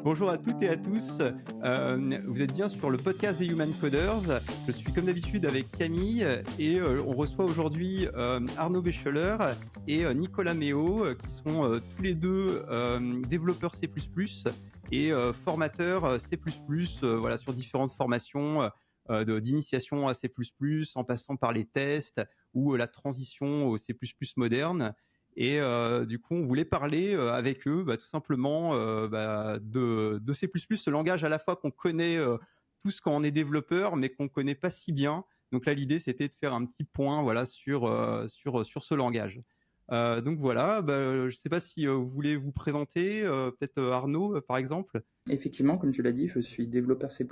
Bonjour à toutes et à tous. Vous êtes bien sur le podcast des Human Coders. Je suis comme d'habitude avec Camille et on reçoit aujourd'hui Arnaud Becheler et Nicolas Méo qui sont tous les deux développeurs C++ et formateurs C++, voilà, sur différentes formations d'initiation à C++, en passant par les tests ou la transition au C++ moderne. Et du coup, on voulait parler avec eux tout simplement de C++, ce langage à la fois qu'on connaît tous quand on est développeur, mais qu'on connaît pas si bien. Donc là, l'idée, c'était de faire un petit point voilà, sur ce langage. Donc voilà, je ne sais pas si vous voulez vous présenter, peut-être Arnaud, par exemple. Effectivement, comme tu l'as dit, je suis développeur C++.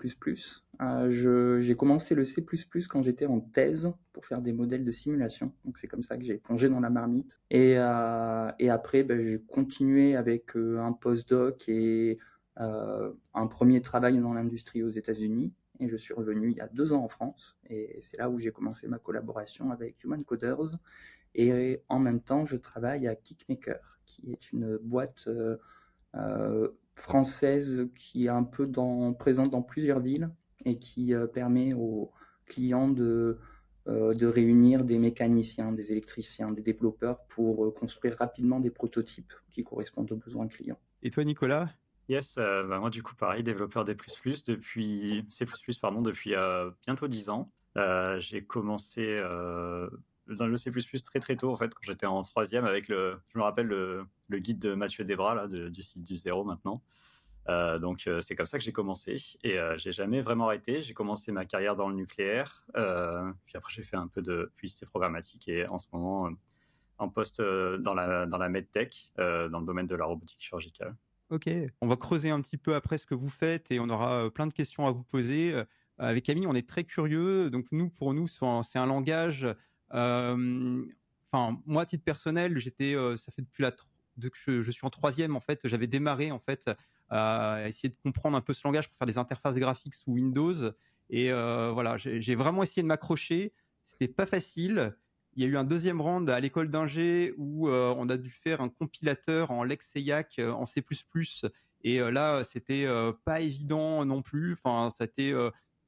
J'ai commencé le C++ quand j'étais en thèse pour faire des modèles de simulation. Donc c'est comme ça que j'ai plongé dans la marmite. Et après, j'ai continué avec un postdoc et un premier travail dans l'industrie aux États-Unis. Et je suis revenu il y a 2 ans en France. Et c'est là où j'ai commencé ma collaboration avec Human Coders. Et en même temps, je travaille à Kickmaker, qui est une boîte française qui est un peu présente dans plusieurs villes et qui permet aux clients de réunir des mécaniciens, des électriciens, des développeurs pour construire rapidement des prototypes qui correspondent aux besoins clients. Et toi, Nicolas? Yes, moi du coup pareil, développeur D++ depuis C++, pardon, depuis bientôt 10 ans. J'ai commencé dans le C++ très très tôt en fait, quand j'étais en 3e avec je me rappelle le guide de Mathieu Desbras là, du site du Zéro maintenant. Donc c'est comme ça que j'ai commencé et j'ai jamais vraiment arrêté. J'ai commencé ma carrière dans le nucléaire, puis après j'ai fait un peu de publicité programmatique et en ce moment en poste dans la medtech, dans le domaine de la robotique chirurgicale. Ok, on va creuser un petit peu après ce que vous faites et on aura plein de questions à vous poser. Avec Camille, on est très curieux. Donc pour nous, c'est un langage. Moi, à titre personnel, ça fait depuis que je suis en 3e en fait, j'avais démarré en fait à essayer de comprendre un peu ce langage pour faire des interfaces graphiques sous Windows. Et voilà, j'ai vraiment essayé de m'accrocher. C'était pas facile. Il y a eu un deuxième round à l'école d'ingé où on a dû faire un compilateur en Lexaiac en C++. Et là, c'était pas évident non plus. Enfin, c'était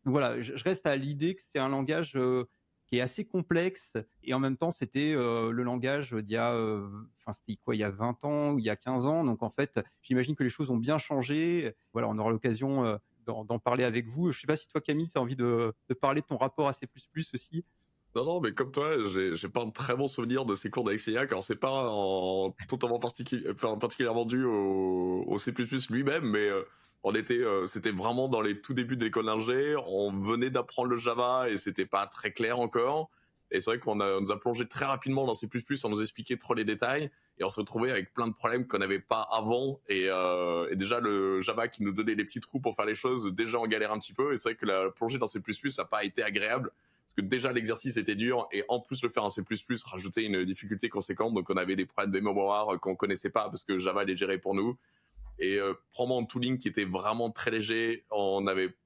voilà, je reste à l'idée que c'est un langage qui est assez complexe et en même temps, c'était le langage d'il y a, c'était quoi, il y a 20 ans ou il y a 15 ans. Donc en fait, j'imagine que les choses ont bien changé. Voilà, on aura l'occasion d'en parler avec vous. Je sais pas si toi, Camille, tu as envie de parler de ton rapport à C++ aussi. Non, mais comme toi, j'ai pas un très bon souvenir de ces cours d'Alexiac. Alors c'est pas totalement particulièrement dû au C++ lui-même, mais c'était vraiment dans les tout débuts de l'école d'ingé. On venait d'apprendre le Java et c'était pas très clair encore. Et c'est vrai on nous a plongé très rapidement dans C++ sans nous expliquer trop les détails. Et on se retrouvait avec plein de problèmes qu'on n'avait pas avant. Et déjà, le Java qui nous donnait des petits trous pour faire les choses, déjà on galère un petit peu. Et c'est vrai que la plongée dans C++ ça n'a pas été agréable. Parce que déjà l'exercice était dur et en plus le faire en C++ rajoutait une difficulté conséquente. Donc on avait des problèmes de mémoire qu'on connaissait pas parce que Java les gérait pour nous. Et probablement un tooling qui était vraiment très léger.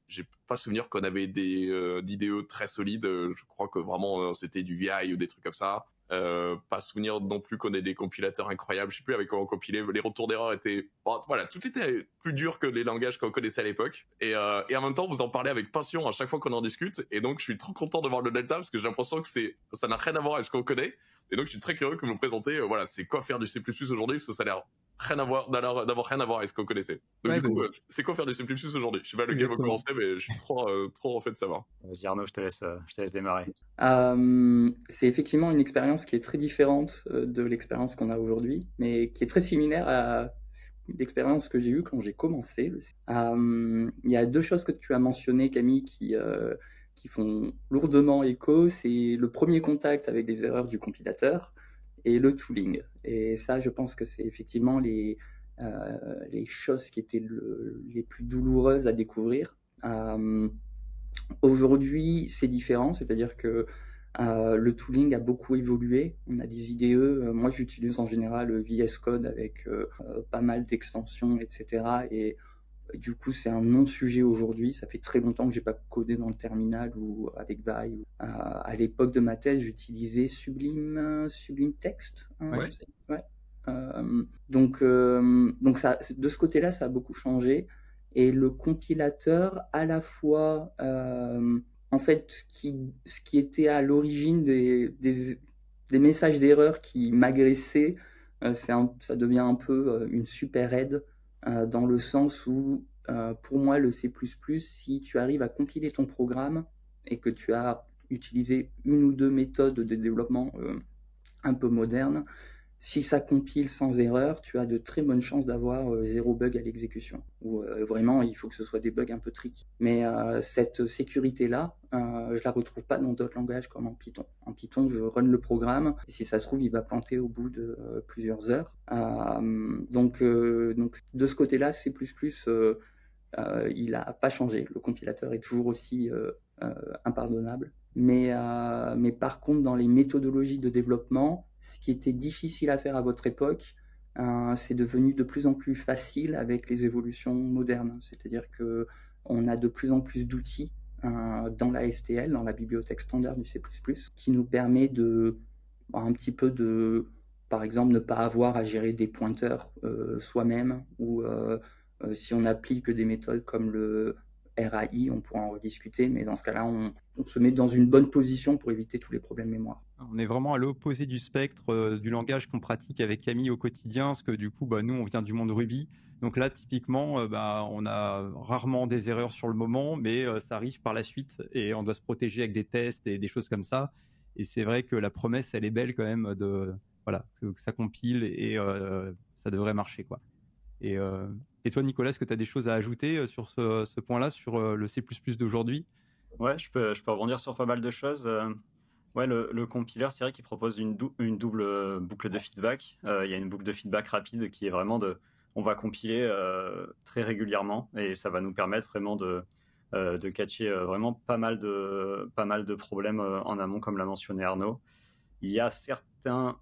J'ai pas souvenir qu'on avait d'IDE très solides. Je crois que vraiment c'était du VI ou des trucs comme ça. Pas souvenir non plus qu'on ait des compilateurs incroyables. Je sais plus avec quoi on compilait. Les retours d'erreur étaient, bon, voilà, tout était plus dur que les langages qu'on connaissait à l'époque. Et en même temps, vous en parlez avec passion à chaque fois qu'on en discute. Et donc, je suis trop content de voir le delta parce que j'ai l'impression que ça n'a rien à voir avec ce qu'on connaît. Et donc, je suis très curieux que vous me présentez, voilà, c'est quoi faire du C++ aujourd'hui parce que ça a l'air d'avoir rien à voir avec ce qu'on connaissait. Donc Ouais, du coup, c'est quoi faire du C++ aujourd'hui? Je sais pas lequel va commencer, mais je suis trop en fait de savoir. Vas-y Arnaud, je te laisse démarrer. C'est effectivement une expérience qui est très différente de l'expérience qu'on a aujourd'hui, mais qui est très similaire à l'expérience que j'ai eue quand j'ai commencé. Il y a 2 choses que tu as mentionnées, Camille, qui font lourdement écho. C'est le premier contact avec les erreurs du compilateur et le tooling. Et ça, je pense que c'est effectivement les choses qui étaient les plus douloureuses à découvrir. Aujourd'hui, c'est différent, c'est-à-dire que le tooling a beaucoup évolué. On a des IDE. Moi, j'utilise en général VS Code avec pas mal d'extensions, etc. Et du coup, c'est un non-sujet aujourd'hui. Ça fait très longtemps que j'ai pas codé dans le terminal ou avec Vi. À l'époque de ma thèse, j'utilisais Sublime Text. Ouais. Ouais. Donc ça, de ce côté-là, ça a beaucoup changé. Et le compilateur, à la fois, en fait, ce qui était à l'origine des messages d'erreur qui m'agressaient, ça devient un peu une super aide, dans le sens où, pour moi, le C++, si tu arrives à compiler ton programme et que tu as utilisé une ou deux méthodes de développement un peu modernes, si ça compile sans erreur, tu as de très bonnes chances d'avoir zéro bug à l'exécution. Ou vraiment, il faut que ce soit des bugs un peu tricky. Mais cette sécurité-là, je la retrouve pas dans d'autres langages comme en Python. En Python, je run le programme, et si ça se trouve, il va planter au bout de plusieurs heures. Donc, de ce côté-là, C++, il n'a pas changé. Le compilateur est toujours aussi impardonnable. Mais par contre, dans les méthodologies de développement, ce qui était difficile à faire à votre époque, c'est devenu de plus en plus facile avec les évolutions modernes. C'est-à-dire qu'on a de plus en plus d'outils dans la STL, dans la bibliothèque standard du C++, qui nous permet un petit peu de, par exemple, ne pas avoir à gérer des pointeurs soi-même, ou si on applique des méthodes comme le RAI, on pourra en rediscuter, mais dans ce cas-là, on se met dans une bonne position pour éviter tous les problèmes mémoire. On est vraiment à l'opposé du spectre du langage qu'on pratique avec Camille au quotidien, parce que du coup, nous, on vient du monde Ruby. Donc là, typiquement, on a rarement des erreurs sur le moment, mais ça arrive par la suite et on doit se protéger avec des tests et des choses comme ça. Et c'est vrai que la promesse, elle est belle quand même que ça compile et ça devrait marcher, quoi. Et toi, Nicolas, est-ce que tu as des choses à ajouter sur ce point-là, sur le C++ d'aujourd'hui? Ouais, je peux rebondir sur pas mal de choses. Ouais, le compiler, c'est vrai qu'il propose une double boucle de feedback. Il y a une boucle de feedback rapide qui est vraiment on va compiler très régulièrement et ça va nous permettre vraiment de catcher vraiment pas mal de problèmes en amont, comme l'a mentionné Arnaud. Il y a certains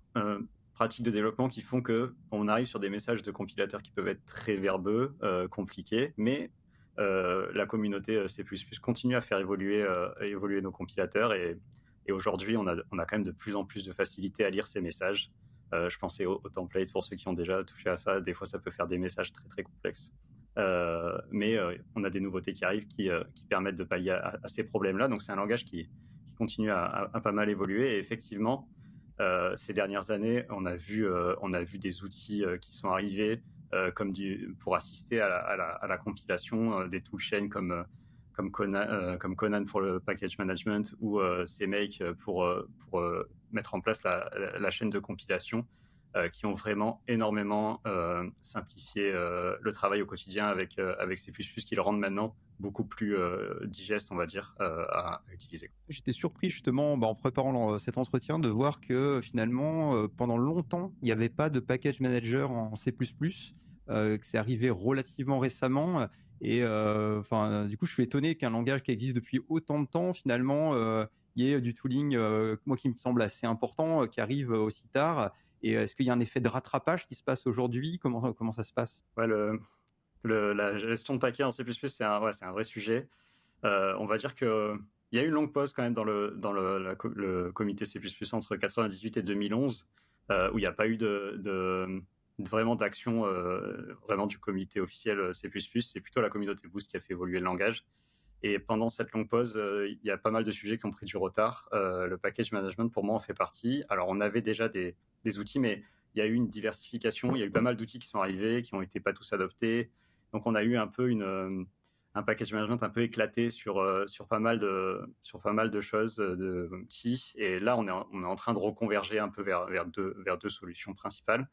pratiques de développement qui font qu'on arrive sur des messages de compilateurs qui peuvent être très verbeux, compliqués, mais la communauté C++ continue à faire évoluer nos compilateurs et aujourd'hui, on a quand même de plus en plus de facilité à lire ces messages. Je pensais au template pour ceux qui ont déjà touché à ça. Des fois, ça peut faire des messages très, très complexes. Mais on a des nouveautés qui arrivent qui permettent de pallier à ces problèmes-là. Donc, c'est un langage qui continue à pas mal évoluer. Et effectivement, ces dernières années, on a vu des outils qui sont arrivés pour assister à la compilation, des toolchains comme Conan pour le package management ou CMake pour mettre en place la chaîne de compilation, qui ont vraiment énormément simplifié le travail au quotidien avec C++, qui le rendent maintenant beaucoup plus digeste, on va dire, à utiliser. J'étais surpris justement en préparant cet entretien de voir que finalement, pendant longtemps, il n'y avait pas de package manager en C++, que c'est arrivé relativement récemment. Et du coup, je suis étonné qu'un langage qui existe depuis autant de temps, finalement, il y ait du tooling, moi qui me semble assez important, qui arrive aussi tard. Et est-ce qu'il y a un effet de rattrapage qui se passe aujourd'hui? Comment ça se passe? Ouais, la gestion de paquets en C++, c'est un vrai sujet. On va dire qu'il y a eu une longue pause quand même dans le comité C++ entre 98 et 2011, où il n'y a pas eu vraiment d'action vraiment du comité officiel C++. C'est plutôt la communauté Boost qui a fait évoluer le langage. Et pendant cette longue pause, il y a pas mal de sujets qui ont pris du retard. Le package management, pour moi, en fait partie. Alors, on avait déjà des outils, mais il y a eu une diversification. Il y a eu pas mal d'outils qui sont arrivés, qui n'ont été pas tous adoptés. Donc, on a eu un peu un package management un peu éclaté sur pas mal de choses, d'outils. Et là, on est en train de reconverger un peu vers deux solutions principales.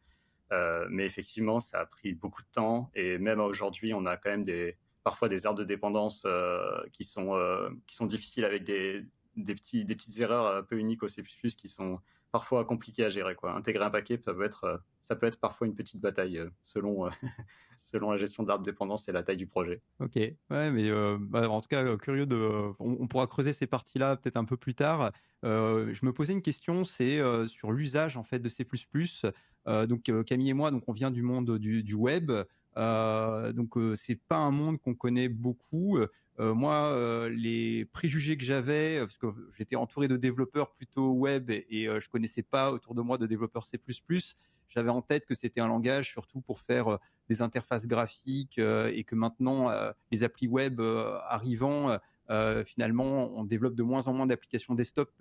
Mais effectivement, ça a pris beaucoup de temps. Et même aujourd'hui, on a quand même parfois des aires de dépendance qui sont difficiles, avec des petites erreurs un peu uniques au C++ qui sont parfois compliquées à gérer, quoi. Intégrer un paquet, ça peut être parfois une petite bataille selon la gestion de l'arbre de dépendance et la taille du projet. Ok, ouais, mais en tout cas, curieux on pourra creuser ces parties-là peut-être un peu plus tard. Je me posais une question, c'est sur l'usage en fait de C++. Donc Camille et moi, donc on vient du monde du web. Donc c'est pas un monde qu'on connaît beaucoup. Moi, les préjugés que j'avais, parce que j'étais entouré de développeurs plutôt web et je connaissais pas autour de moi de développeurs C++, j'avais en tête que c'était un langage surtout pour faire des interfaces graphiques et que maintenant, les applis web arrivant, finalement, on développe de moins en moins d'applications desktop,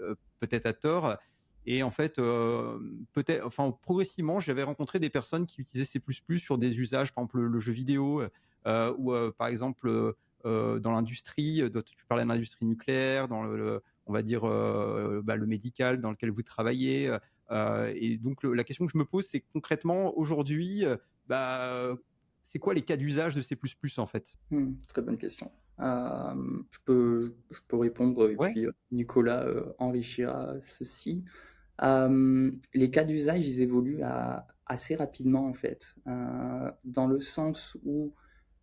peut-être à tort. Et en fait, peut-être, enfin, progressivement, j'avais rencontré des personnes qui utilisaient C++ sur des usages, par exemple le jeu vidéo, ou par exemple dans l'industrie. Tu parlais de l'industrie nucléaire, dans on va dire le médical dans lequel vous travaillez. Et donc la question que je me pose, c'est concrètement aujourd'hui, c'est quoi les cas d'usage de C++ en fait? Très bonne question. Je peux répondre et Ouais. puis Nicolas enrichira ceci. Les cas d'usage, ils évoluent assez rapidement en fait, dans le sens où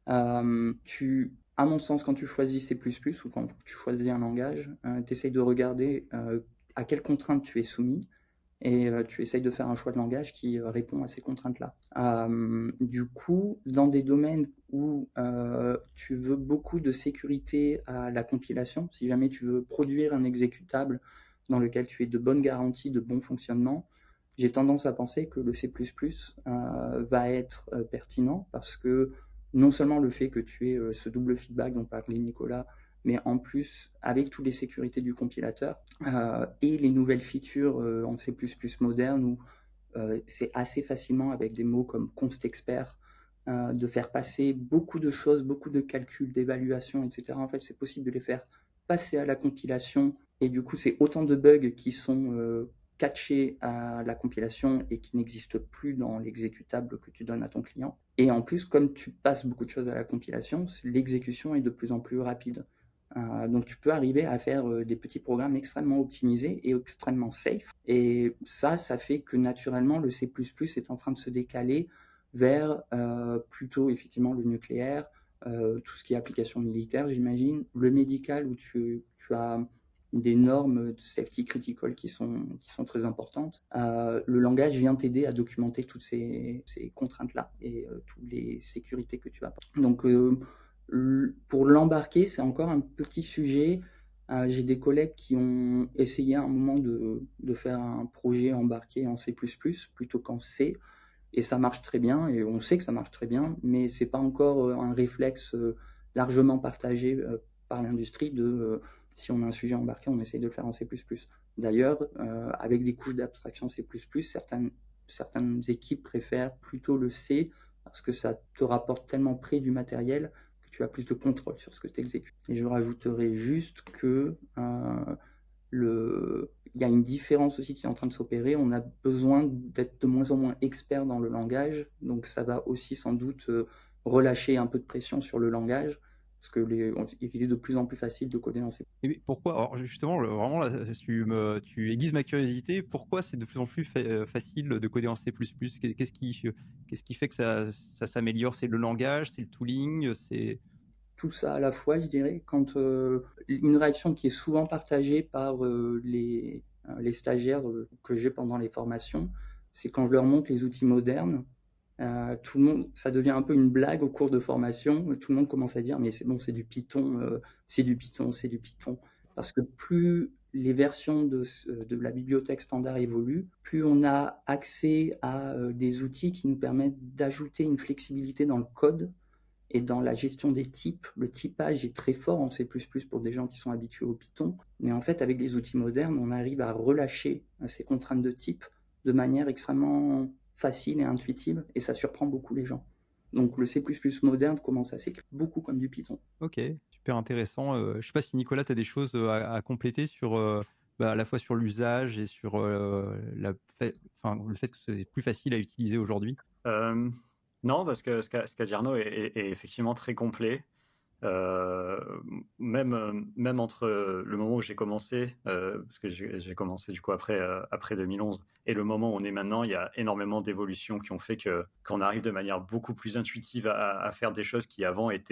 à mon sens, quand tu choisis C++ ou quand tu choisis un langage, tu essayes de regarder à quelles contraintes tu es soumis et tu essayes de faire un choix de langage qui répond à ces contraintes-là. Du coup, dans des domaines où tu veux beaucoup de sécurité à la compilation, si jamais tu veux produire un exécutable dans lequel tu aies de bonnes garanties de bon fonctionnement, j'ai tendance à penser que le C++ va être pertinent parce que non seulement le fait que tu aies ce double feedback dont parlait Nicolas, mais en plus, avec toutes les sécurités du compilateur et les nouvelles features en C++ moderne où c'est assez facilement avec des mots comme constexpert de faire passer beaucoup de choses, beaucoup de calculs, d'évaluation, etc. En fait, c'est possible de les faire passer à la compilation et du coup, c'est autant de bugs qui sont catchés à la compilation et qui n'existent plus dans l'exécutable que tu donnes à ton client. Et en plus, comme tu passes beaucoup de choses à la compilation, l'exécution est de plus en plus rapide. Donc tu peux arriver à faire des petits programmes extrêmement optimisés et extrêmement safe. Et ça fait que naturellement le C++ est en train de se décaler vers plutôt effectivement le nucléaire, tout ce qui est application militaire, j'imagine, le médical où tu as des normes de safety critical qui sont très importantes. Le langage vient t'aider à documenter toutes ces contraintes-là et toutes les sécurités que tu as. Donc pour l'embarquer, c'est encore un petit sujet. J'ai des collègues qui ont essayé à un moment de faire un projet embarqué en C++ plutôt qu'en C, et ça marche très bien, et on sait que ça marche très bien, mais c'est pas encore un réflexe largement partagé par l'industrie de si on a un sujet embarqué, on essaye de le faire en C++. D'ailleurs, avec des couches d'abstraction C++, certaines équipes préfèrent plutôt le C parce que ça te rapporte tellement près du matériel que tu as plus de contrôle sur ce que tu exécutes. Et je rajouterai juste que il y a une différence aussi qui est en train de s'opérer. On a besoin d'être de moins en moins expert dans le langage, donc ça va aussi sans doute relâcher un peu de pression sur le langage, parce que il est de plus en plus facile de coder dans C++. Et pourquoi? Alors justement, vraiment, là, tu aiguises ma curiosité. Pourquoi c'est de plus en plus facile de coder en C++? Qu'est-ce qui fait que ça s'améliore? C'est le langage, c'est le tooling, c'est... Tout ça à la fois, je dirais, quand une réaction qui est souvent partagée par les stagiaires que j'ai pendant les formations, c'est quand je leur montre les outils modernes, tout le monde, ça devient un peu une blague au cours de formation. Tout le monde commence à dire mais c'est bon, c'est du Python, c'est du Python, c'est du Python. Parce que plus les versions de la bibliothèque standard évoluent, plus on a accès à des outils qui nous permettent d'ajouter une flexibilité dans le code et dans la gestion des types. Le typage est très fort en C++ pour des gens qui sont habitués au Python, mais en fait avec les outils modernes, on arrive à relâcher ces contraintes de type de manière extrêmement facile et intuitive, et ça surprend beaucoup les gens. Donc le C++ moderne commence à s'écrire beaucoup comme du Python. Ok, super intéressant. Je ne sais pas si Nicolas, tu as des choses à compléter sur, à la fois sur l'usage et sur le fait que c'est plus facile à utiliser aujourd'hui. Non, parce que ce qu'a dit Arnaud est effectivement très complet. Même entre le moment où j'ai commencé, parce que j'ai commencé du coup après 2011, et le moment où on est maintenant, il y a énormément d'évolutions qui ont fait qu'on arrive de manière beaucoup plus intuitive à faire des choses qui avant étaient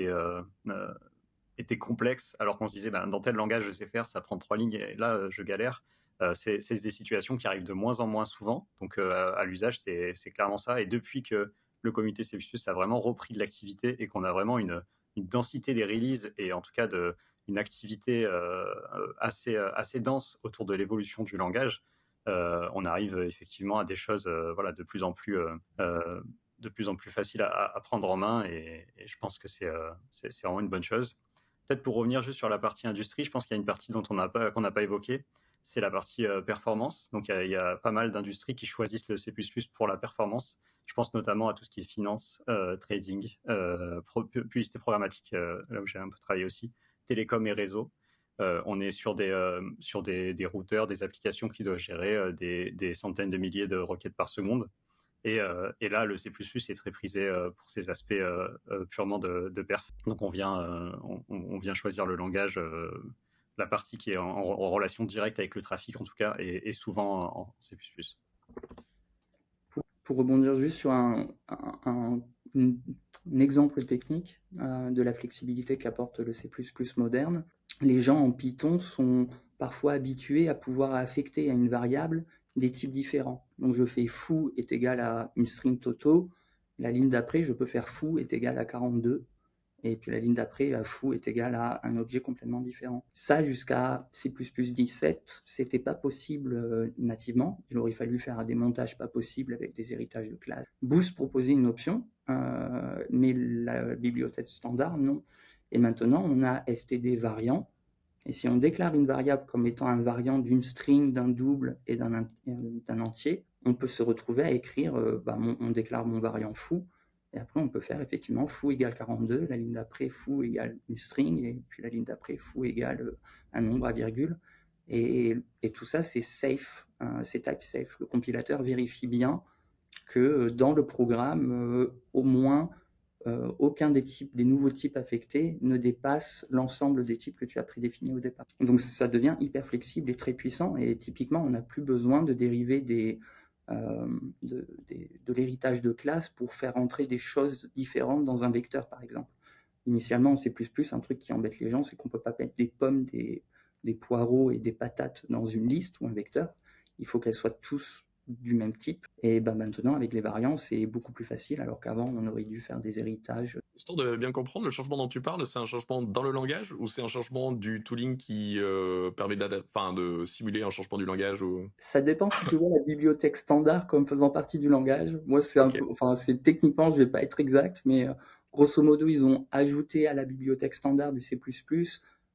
complexes, alors qu'on se disait dans tel langage je sais faire, ça prend 3 lignes et là je galère. C'est des situations qui arrivent de moins en moins souvent, donc à l'usage c'est clairement ça. Et depuis que le comité C++ a vraiment repris de l'activité et qu'on a vraiment une densité des releases et en tout cas une activité assez dense autour de l'évolution du langage, on arrive effectivement à des choses voilà, de plus en plus faciles à prendre en main et je pense que c'est vraiment une bonne chose. Peut-être pour revenir juste sur la partie industrie, je pense qu'il y a une partie qu'on n'a pas évoquée, c'est la partie performance. Donc il y a pas mal d'industries qui choisissent le C++ pour la performance. Je pense notamment à tout ce qui est finance, trading, publicité programmatique, là où j'ai un peu travaillé aussi, télécom et réseau. On est sur des routeurs, des applications qui doivent gérer des centaines de milliers de requêtes par seconde. Et là, le C++ est très prisé pour ces aspects purement de perf. Donc on vient choisir le langage, la partie qui est en relation directe avec le trafic en tout cas, et souvent en C++. Pour rebondir juste sur un exemple technique de la flexibilité qu'apporte le C++ moderne, les gens en Python sont parfois habitués à pouvoir affecter à une variable des types différents. Donc je fais foo est égal à une string toto, la ligne d'après je peux faire foo est égal à 42, et puis la ligne d'après, foo est égal à un objet complètement différent. Ça, jusqu'à C++ 17, c'était pas possible nativement. Il aurait fallu faire des montages pas possibles avec des héritages de classes. Boost proposait une option, mais la bibliothèque standard, non. Et maintenant, on a std variant. Et si on déclare une variable comme étant un variant d'une string, d'un double et d'un entier, on peut se retrouver à écrire, on déclare mon variant foo, et après on peut faire effectivement foo égale 42, la ligne d'après foo égale une string, et puis la ligne d'après foo égale un nombre à virgule. Et tout ça c'est safe, c'est type safe. Le compilateur vérifie bien que dans le programme, au moins, aucun des nouveaux types affectés ne dépasse l'ensemble des types que tu as prédéfinis au départ. Donc ça devient hyper flexible et très puissant, et typiquement on n'a plus besoin de dériver de l'héritage de classe pour faire entrer des choses différentes dans un vecteur par exemple. Initialement en C++, un truc qui embête les gens, c'est qu'on ne peut pas mettre des pommes, des poireaux et des patates dans une liste ou un vecteur. Il faut qu'elles soient tous du même type. Et maintenant, avec les variants, c'est beaucoup plus facile, alors qu'avant, on aurait dû faire des héritages. Histoire de bien comprendre, le changement dont tu parles, c'est un changement dans le langage ou c'est un changement du tooling qui permet de simuler un changement du langage ou... Ça dépend si tu vois la bibliothèque standard comme faisant partie du langage. Moi, c'est Okay. c'est techniquement, je vais pas être exact, mais grosso modo, ils ont ajouté à la bibliothèque standard du C++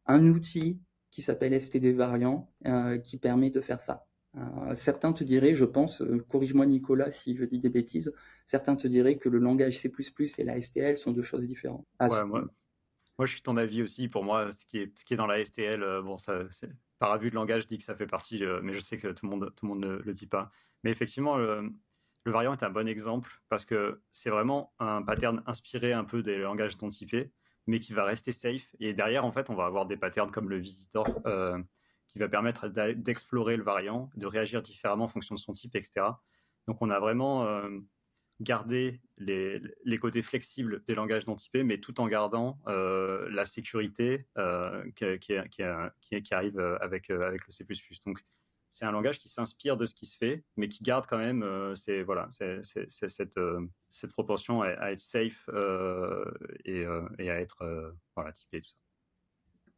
un outil qui s'appelle std variant, qui permet de faire ça. Certains te diraient, je pense, corrige-moi Nicolas si je dis des bêtises, certains te diraient que le langage C++ et la STL sont deux choses différentes. Ouais, moi je suis ton avis aussi. Pour moi, ce qui est dans la STL, par abus de langage, je dis que ça fait partie, mais je sais que tout le monde ne le dit pas. Mais effectivement, le variant est un bon exemple parce que c'est vraiment un pattern inspiré un peu des langages non typés, mais qui va rester safe. Et derrière, en fait, on va avoir des patterns comme le visitor qui va permettre d'explorer le variant, de réagir différemment en fonction de son type, etc. Donc, on a vraiment gardé les côtés flexibles des langages non typés, mais tout en gardant la sécurité qui arrive avec le C++. Donc, c'est un langage qui s'inspire de ce qui se fait, mais qui garde quand même cette proportion à être safe et à être typé. Tout ça.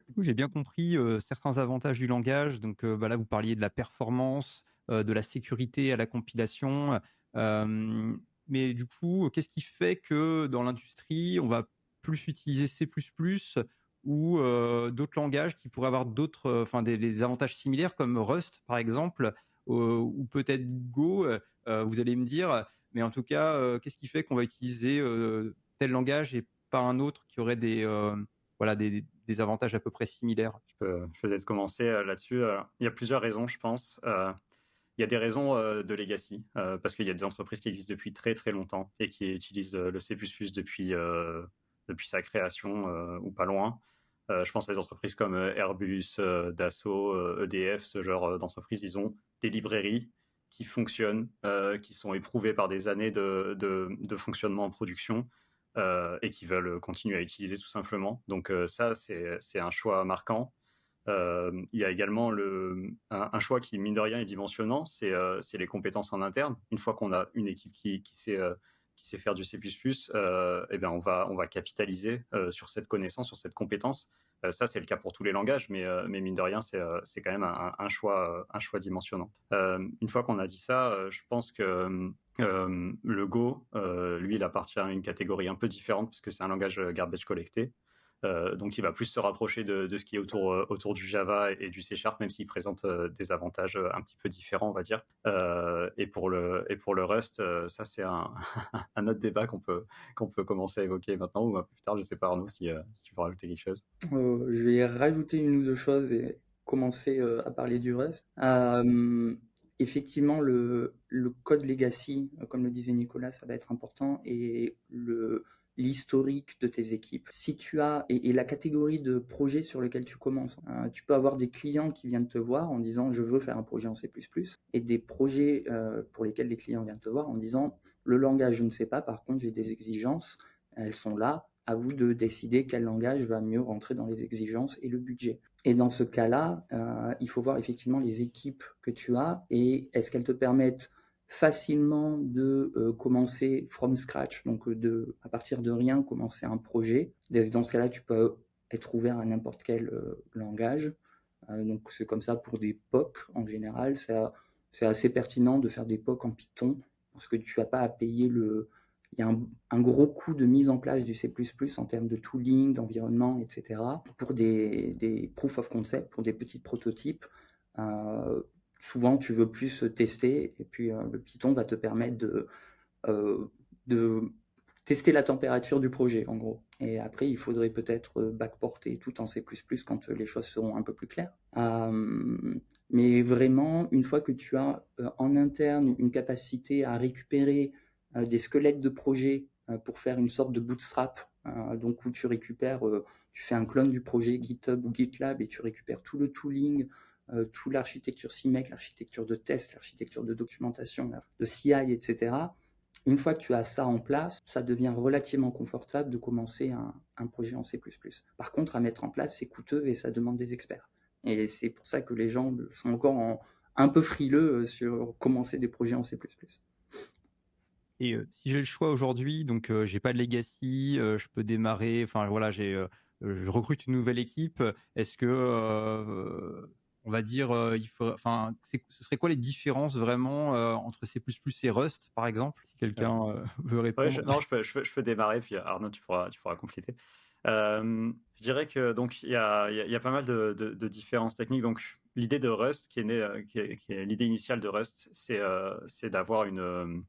Du coup, j'ai bien compris certains avantages du langage. Donc là, vous parliez de la performance, de la sécurité à la compilation. Mais du coup, qu'est-ce qui fait que dans l'industrie, on va plus utiliser C++ ou d'autres langages qui pourraient avoir des avantages similaires comme Rust, par exemple, ou peut-être Go. Vous allez me dire, mais en tout cas, qu'est-ce qui fait qu'on va utiliser tel langage et pas un autre qui aurait des avantages à peu près similaires? Je peux peut-être commencer là-dessus. Il y a plusieurs raisons, je pense. Il y a des raisons de legacy, parce qu'il y a des entreprises qui existent depuis très très longtemps et qui utilisent le C++ depuis sa création ou pas loin. Je pense à des entreprises comme Airbus, Dassault, EDF, ce genre d'entreprises. Ils ont des librairies qui fonctionnent, qui sont éprouvées par des années de fonctionnement en production et qui veulent continuer à utiliser tout simplement. Donc ça, c'est un choix marquant. Il y a également un choix qui, mine de rien, est dimensionnant, c'est les compétences en interne. Une fois qu'on a une équipe qui sait qui sait faire du C++, eh bien on va capitaliser sur cette connaissance, sur cette compétence. Ça, c'est le cas pour tous les langages, mais mine de rien, c'est quand même un choix dimensionnant. Une fois qu'on a dit ça, je pense que le Go, lui, il appartient à une catégorie un peu différente puisque c'est un langage garbage collecté. Donc, il va plus se rapprocher de ce qui est autour du Java et du C#, même s'il présente des avantages un petit peu différents, on va dire. Et pour le Rust, ça, c'est un autre débat qu'on peut commencer à évoquer maintenant ou un peu plus tard. Je ne sais pas, Arnaud, si tu veux rajouter quelque chose. Je vais rajouter une ou deux choses et commencer à parler du Rust. Effectivement, le code legacy, comme le disait Nicolas, ça va être important, et l'historique de tes équipes. Si tu as, et la catégorie de projet sur lequel tu commences, tu peux avoir des clients qui viennent te voir en disant je veux faire un projet en C++, et des projets pour lesquels les clients viennent te voir en disant le langage je ne sais pas, par contre j'ai des exigences, elles sont là, à vous de décider quel langage va mieux rentrer dans les exigences et le budget. Et dans ce cas-là, il faut voir effectivement les équipes que tu as et est-ce qu'elles te permettent facilement de commencer from scratch, donc à partir de rien, commencer un projet. Dans ce cas-là, tu peux être ouvert à n'importe quel langage. Donc c'est comme ça pour des POC en général. C'est assez pertinent de faire des POC en Python parce que tu n'as pas à payer il y a un gros coût de mise en place du C++ en termes de tooling, d'environnement, etc. Pour des proof of concept, pour des petits prototypes. Souvent, tu veux plus tester, et puis le Python va te permettre de tester la température du projet, en gros. Et après, il faudrait peut-être backporter tout en C++ quand les choses seront un peu plus claires. Mais vraiment, une fois que tu as en interne une capacité à récupérer des squelettes de projet pour faire une sorte de bootstrap, donc où tu récupères, tu fais un clone du projet GitHub ou GitLab et tu récupères tout le tooling, toute l'architecture CMake, l'architecture de test, l'architecture de documentation, de CI, etc. Une fois que tu as ça en place, ça devient relativement confortable de commencer un projet en C++. Par contre, à mettre en place, c'est coûteux et ça demande des experts. Et c'est pour ça que les gens sont encore un peu frileux sur commencer des projets en C++. Et si j'ai le choix aujourd'hui, donc j'ai pas de legacy, je peux démarrer, enfin voilà, je recrute une nouvelle équipe. Est-ce que on va dire, ce serait quoi les différences vraiment entre C++ et Rust, par exemple, si quelqu'un veut répondre? Je peux démarrer, puis Arnaud, tu pourras compléter. Je dirais que donc il y a pas mal de différences techniques. Donc l'idée de Rust qui est née, qui est l'idée initiale de Rust, c'est d'avoir une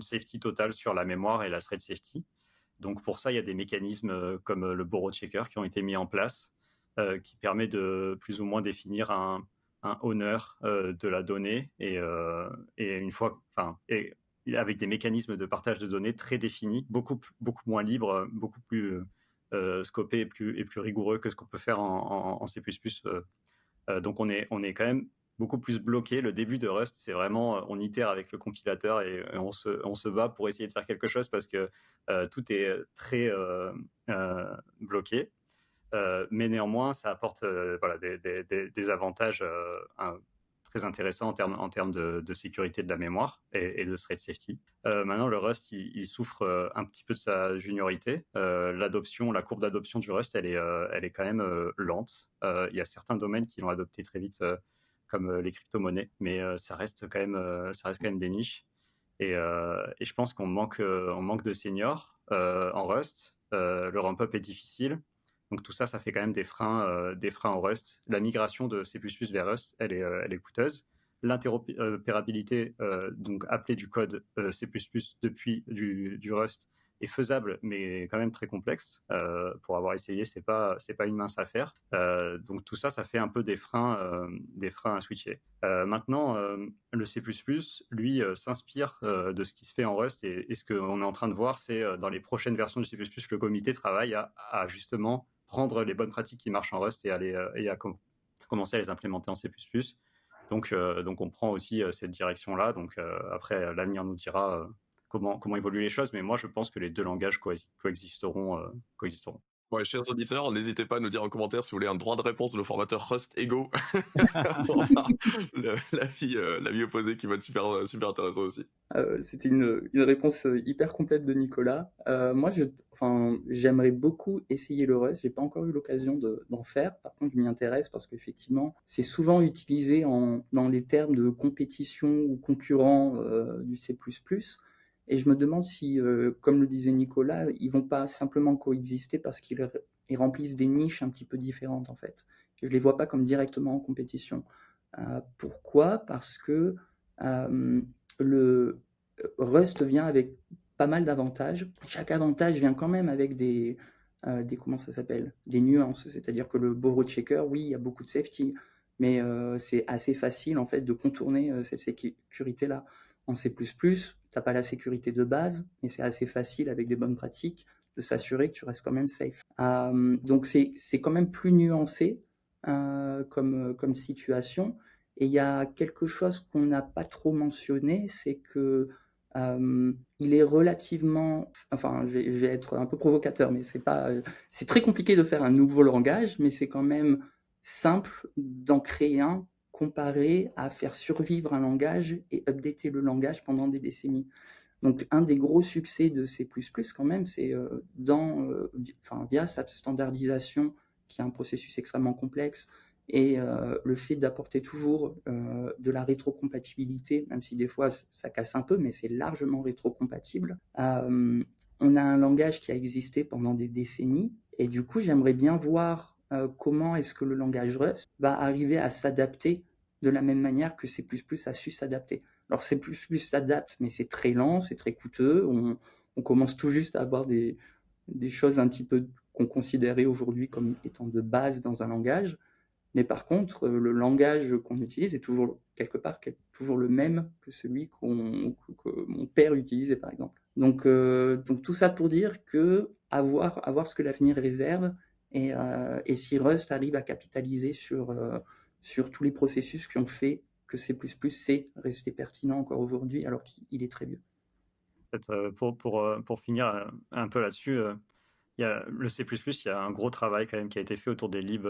safety totale sur la mémoire et la thread safety. Donc pour ça, il y a des mécanismes comme le borrow checker qui ont été mis en place, qui permet de plus ou moins définir un owner de la donnée et une fois, et avec des mécanismes de partage de données très définis, beaucoup moins libres, beaucoup plus scopés et plus rigoureux que ce qu'on peut faire en C++. Donc on est quand même beaucoup plus bloqué. Le début de Rust, c'est vraiment, on itère avec le compilateur et on se bat pour essayer de faire quelque chose parce que tout est très bloqué. Mais néanmoins, ça apporte des avantages très intéressants en termes de sécurité de la mémoire et de thread safety. Maintenant, le Rust, il souffre un petit peu de sa juniorité. La courbe d'adoption du Rust, elle est quand même lente. Il y a certains domaines qui l'ont adopté très vite, comme les crypto-monnaies, mais ça reste quand même des niches. Et je pense qu'on manque de seniors en Rust. Le ramp-up est difficile. Donc tout ça, ça fait quand même des freins au Rust. La migration de C++ vers Rust, elle est coûteuse. L'interopérabilité, donc appelée du code C++ depuis du Rust, est faisable, mais quand même très complexe. Pour avoir essayé, c'est pas une mince affaire. Donc tout ça, ça fait un peu des freins à switcher. Maintenant, le C++, lui, s'inspire de ce qui se fait en Rust et ce qu'on est en train de voir, c'est dans les prochaines versions du C++, le comité travaille à justement prendre les bonnes pratiques qui marchent en Rust et à commencer à les implémenter en C++. Donc on prend aussi cette direction-là. Donc après, l'avenir nous dira comment évoluer les choses. Mais moi, je pense que les deux langages coexisteront. Ouais, chers auditeurs, n'hésitez pas à nous dire en commentaire si vous voulez un droit de réponse de nos formateurs Rust égaux. L'avis opposé qui va être super intéressant aussi. C'était une réponse hyper complète de Nicolas. Moi, j'aimerais beaucoup essayer le Rust. J'ai pas encore eu l'occasion d'en faire. Par contre, je m'y intéresse parce qu'effectivement, c'est souvent utilisé dans les termes de compétition ou concurrent du C++. Et je me demande si, comme le disait Nicolas, ils vont pas simplement coexister parce qu'ils remplissent des niches un petit peu différentes en fait. Je les vois pas comme directement en compétition. Pourquoi ? Parce que le Rust vient avec pas mal d'avantages. Chaque avantage vient quand même avec des comment ça s'appelle ? Des nuances. C'est-à-dire que le borrow checker, oui, il y a beaucoup de safety, mais c'est assez facile en fait de contourner cette sécurité-là. En C++, t'as pas la sécurité de base, mais c'est assez facile avec des bonnes pratiques de s'assurer que tu restes quand même safe. Donc c'est quand même plus nuancé comme situation. Et il y a quelque chose qu'on n'a pas trop mentionné, c'est que il est relativement, enfin, je vais être un peu provocateur, mais c'est très compliqué de faire un nouveau langage, mais c'est quand même simple d'en créer un comparé à faire survivre un langage et updater le langage pendant des décennies. Donc, un des gros succès de C++ quand même, c'est via cette standardisation qui est un processus extrêmement complexe et le fait d'apporter toujours de la rétrocompatibilité, même si des fois ça casse un peu, mais c'est largement rétrocompatible. On a un langage qui a existé pendant des décennies et du coup, j'aimerais bien voir comment est-ce que le langage Rust va arriver à s'adapter de la même manière que C++ a su s'adapter. Alors C++ s'adapte, mais c'est très lent, c'est très coûteux. On commence tout juste à avoir des choses un petit peu qu'on considérait aujourd'hui comme étant de base dans un langage. Mais par contre, le langage qu'on utilise est toujours quelque part toujours le même que celui que mon père utilisait par exemple. Donc tout ça pour dire que à voir ce que l'avenir réserve et si Rust arrive à capitaliser sur tous les processus qui ont fait que C++ c'est resté pertinent encore aujourd'hui alors qu'il est très vieux. Peut-être pour finir un peu là-dessus, il y a le C++, il y a un gros travail quand même qui a été fait autour des libs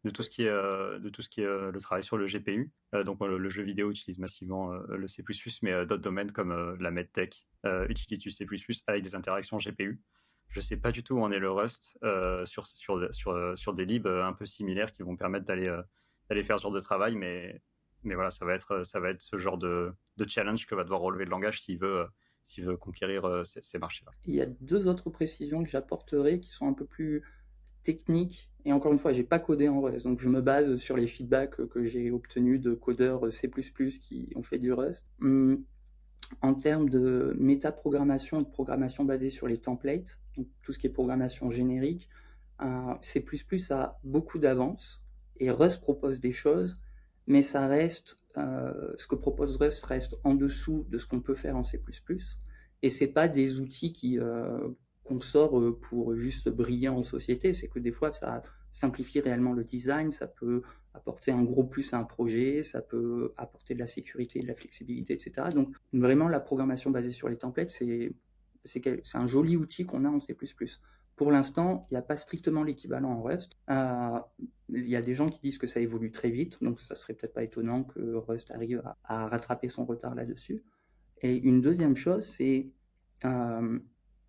de tout ce qui est le travail sur le GPU. Donc le jeu vidéo utilise massivement le C++, mais d'autres domaines comme la medtech utilisent du C++ avec des interactions GPU. Je ne sais pas du tout où en est le Rust sur des libs un peu similaires qui vont permettre d'aller faire ce genre de travail, mais voilà, ça va être ce genre de challenge que va devoir relever le langage s'il veut conquérir ces marchés-là. Il y a 2 autres précisions que j'apporterai qui sont un peu plus techniques. Et encore une fois, j'ai pas codé en Rust, donc je me base sur les feedbacks que j'ai obtenus de codeurs C++ qui ont fait du Rust. En termes de métaprogrammation et de programmation basée sur les templates, donc tout ce qui est programmation générique, C++ a beaucoup d'avance et Rust propose des choses, mais ça reste ce que propose Rust reste en dessous de ce qu'on peut faire en C++. Et c'est pas des outils qu'on sort pour juste briller en société, c'est que des fois ça simplifie réellement le design, ça peut apporter un gros plus à un projet, ça peut apporter de la sécurité, de la flexibilité, etc. Donc vraiment la programmation basée sur les templates, c'est un joli outil qu'on a en C++. Pour l'instant, il n'y a pas strictement l'équivalent en Rust. Il y a des gens qui disent que ça évolue très vite, donc ça serait peut-être pas étonnant que Rust arrive à rattraper son retard là-dessus. Et une deuxième chose, c'est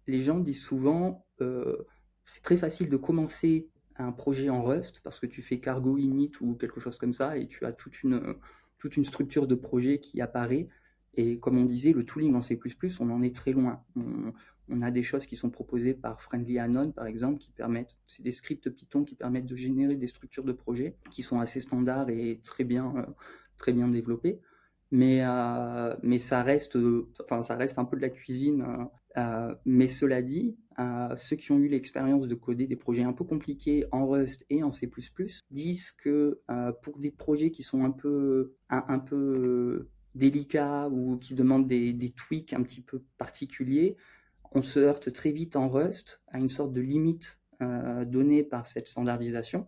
les gens disent souvent c'est très facile de commencer un projet en Rust parce que tu fais cargo init ou quelque chose comme ça et tu as toute une structure de projet qui apparaît. Et comme on disait, le tooling en C++, on en est très loin. On a des choses qui sont proposées par Friendly Anon, par exemple, c'est des scripts Python qui permettent de générer des structures de projet qui sont assez standards et très bien développées. Mais ça reste un peu de la cuisine. Mais cela dit, ceux qui ont eu l'expérience de coder des projets un peu compliqués en Rust et en C++ disent que pour des projets qui sont un peu délicats ou qui demandent des tweaks un petit peu particuliers, on se heurte très vite en Rust à une sorte de limite donnée par cette standardisation.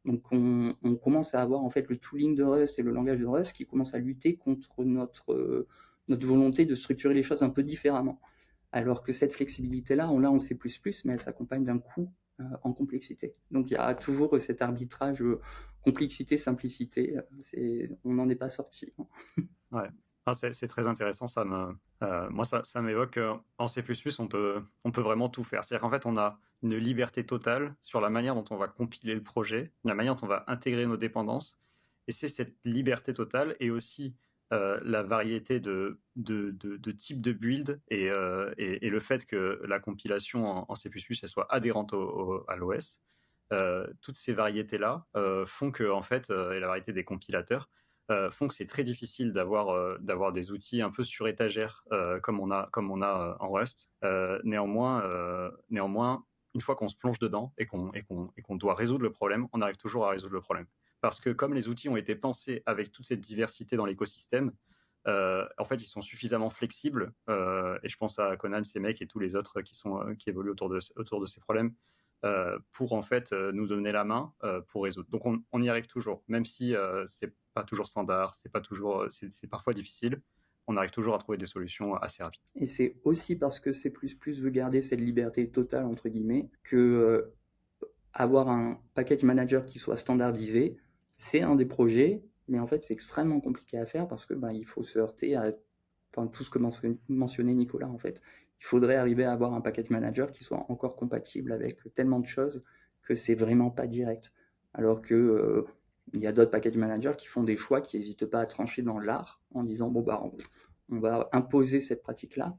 Donc on commence à avoir en fait le tooling de Rust et le langage de Rust qui commence à lutter contre notre volonté de structurer les choses un peu différemment. Alors que cette flexibilité-là, on l'a en C++, mais elle s'accompagne d'un coût en complexité. Donc il y a toujours cet arbitrage complexité-simplicité. On n'en est pas sorti. Ouais. Ah, c'est très intéressant. Moi, ça m'évoque en C++, on peut vraiment tout faire. C'est-à-dire qu'en fait, on a une liberté totale sur la manière dont on va compiler le projet, la manière dont on va intégrer nos dépendances. Et c'est cette liberté totale et aussi la variété de types de build et le fait que la compilation en C++ elle soit adhérente à l'OS. Toutes ces variétés-là font que, en fait, et la variété des compilateurs, font que c'est très difficile d'avoir des outils un peu sur étagère comme on a en Rust. Néanmoins, une fois qu'on se plonge dedans et qu'on doit résoudre le problème, on arrive toujours à résoudre le problème. Parce que comme les outils ont été pensés avec toute cette diversité dans l'écosystème, en fait, ils sont suffisamment flexibles. Et je pense à Conan, Semek et tous les autres qui évoluent autour de ces problèmes. Pour en fait nous donner la main pour résoudre. Donc on y arrive toujours, même si c'est pas toujours standard, c'est parfois difficile, on arrive toujours à trouver des solutions assez rapides. Et c'est aussi parce que C++ veut garder cette liberté totale entre guillemets que avoir un package manager qui soit standardisé, c'est un des projets, mais en fait c'est extrêmement compliqué à faire parce que il faut se heurter à tout ce que mentionnait Nicolas en fait. Il faudrait arriver à avoir un package manager qui soit encore compatible avec tellement de choses que c'est vraiment pas direct. Alors que il y a d'autres package managers qui font des choix qui n'hésitent pas à trancher dans l'art en disant on va imposer cette pratique-là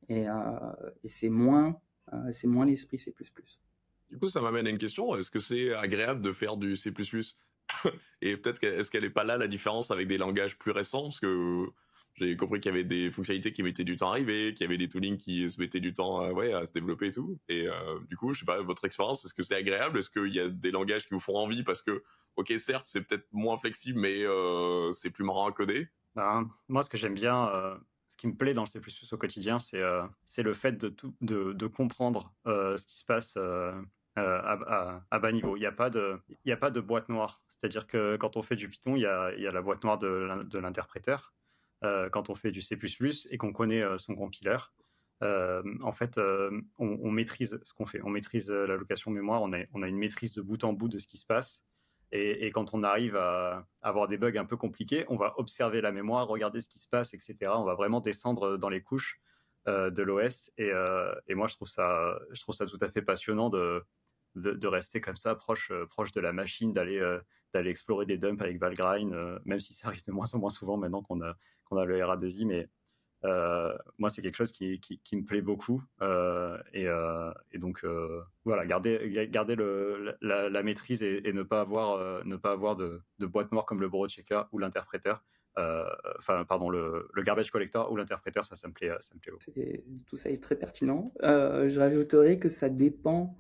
et c'est moins l'esprit C++. Du coup, ça m'amène à une question. Est-ce que c'est agréable de faire du C++? Et peut-être est-ce qu'elle n'est pas là la différence avec des langages plus récents? Parce que j'ai compris qu'il y avait des fonctionnalités qui mettaient du temps à arriver, qu'il y avait des toolings qui se mettaient du temps à se développer et tout. Et du coup, je sais pas, votre expérience, est-ce que c'est agréable? Est-ce qu'il y a des langages qui vous font envie? Parce que, ok, certes, c'est peut-être moins flexible, mais c'est plus marrant à coder. Moi, ce que j'aime bien, ce qui me plaît dans le C++ au quotidien, c'est le fait de comprendre ce qui se passe à bas niveau. Il n'y a pas de boîte noire. C'est-à-dire que quand on fait du Python, il y a la boîte noire de l'interpréteur. Quand on fait du C++ et qu'on connaît son compiler, en fait, on maîtrise ce qu'on fait. On maîtrise l'allocation mémoire. On a une maîtrise de bout en bout de ce qui se passe. Et quand on arrive à avoir des bugs un peu compliqués, on va observer la mémoire, regarder ce qui se passe, etc. On va vraiment descendre dans les couches de l'OS. Et moi, je trouve ça tout à fait passionnant de rester comme ça, proche de la machine, d'aller explorer des dumps avec Valgrind, même si ça arrive de moins en moins souvent maintenant qu'on a le RA2i. Mais moi, c'est quelque chose qui me plaît beaucoup. Et donc, voilà, garder la maîtrise et ne pas avoir de boîte noire comme le borrow checker ou l'interpréteur. Le garbage collector ou l'interpréteur, ça me plaît beaucoup. Tout ça est très pertinent. Je rajouterais que ça dépend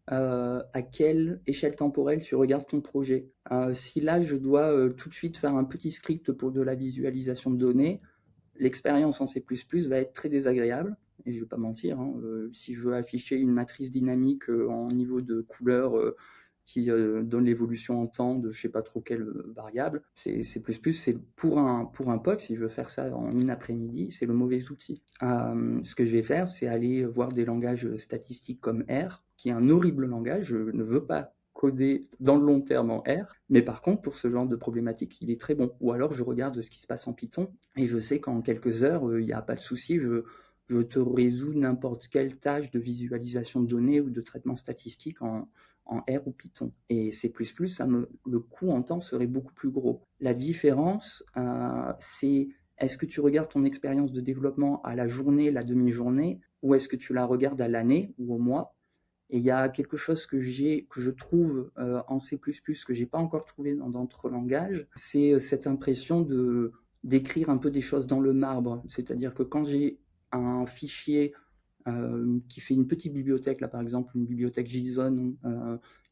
à quelle échelle temporelle tu regardes ton projet. Si là, je dois tout de suite faire un petit script pour de la visualisation de données, l'expérience en C++ va être très désagréable. Et je ne vais pas mentir, si je veux afficher une matrice dynamique en niveau de couleur qui donne l'évolution en temps de je ne sais pas trop quelle variable, C++, c'est pour un POC, si je veux faire ça en une après-midi, c'est le mauvais outil. Ce que je vais faire, c'est aller voir des langages statistiques comme R, qui est un horrible langage. Je ne veux pas coder dans le long terme en R, mais par contre, pour ce genre de problématique, il est très bon. Ou alors, je regarde ce qui se passe en Python, et je sais qu'en quelques heures, il n'y a pas de souci, je te résous n'importe quelle tâche de visualisation de données ou de traitement statistique en R ou Python. Et C++, le coût en temps serait beaucoup plus gros. La différence, c'est est-ce que tu regardes ton expérience de développement à la journée, la demi-journée, ou est-ce que tu la regardes à l'année ou au mois? Et il y a quelque chose que je trouve en C++ que j'ai pas encore trouvé dans d'autres langages, c'est cette impression d'écrire un peu des choses dans le marbre. C'est-à-dire que quand j'ai un fichier qui fait une petite bibliothèque, là par exemple une bibliothèque JSON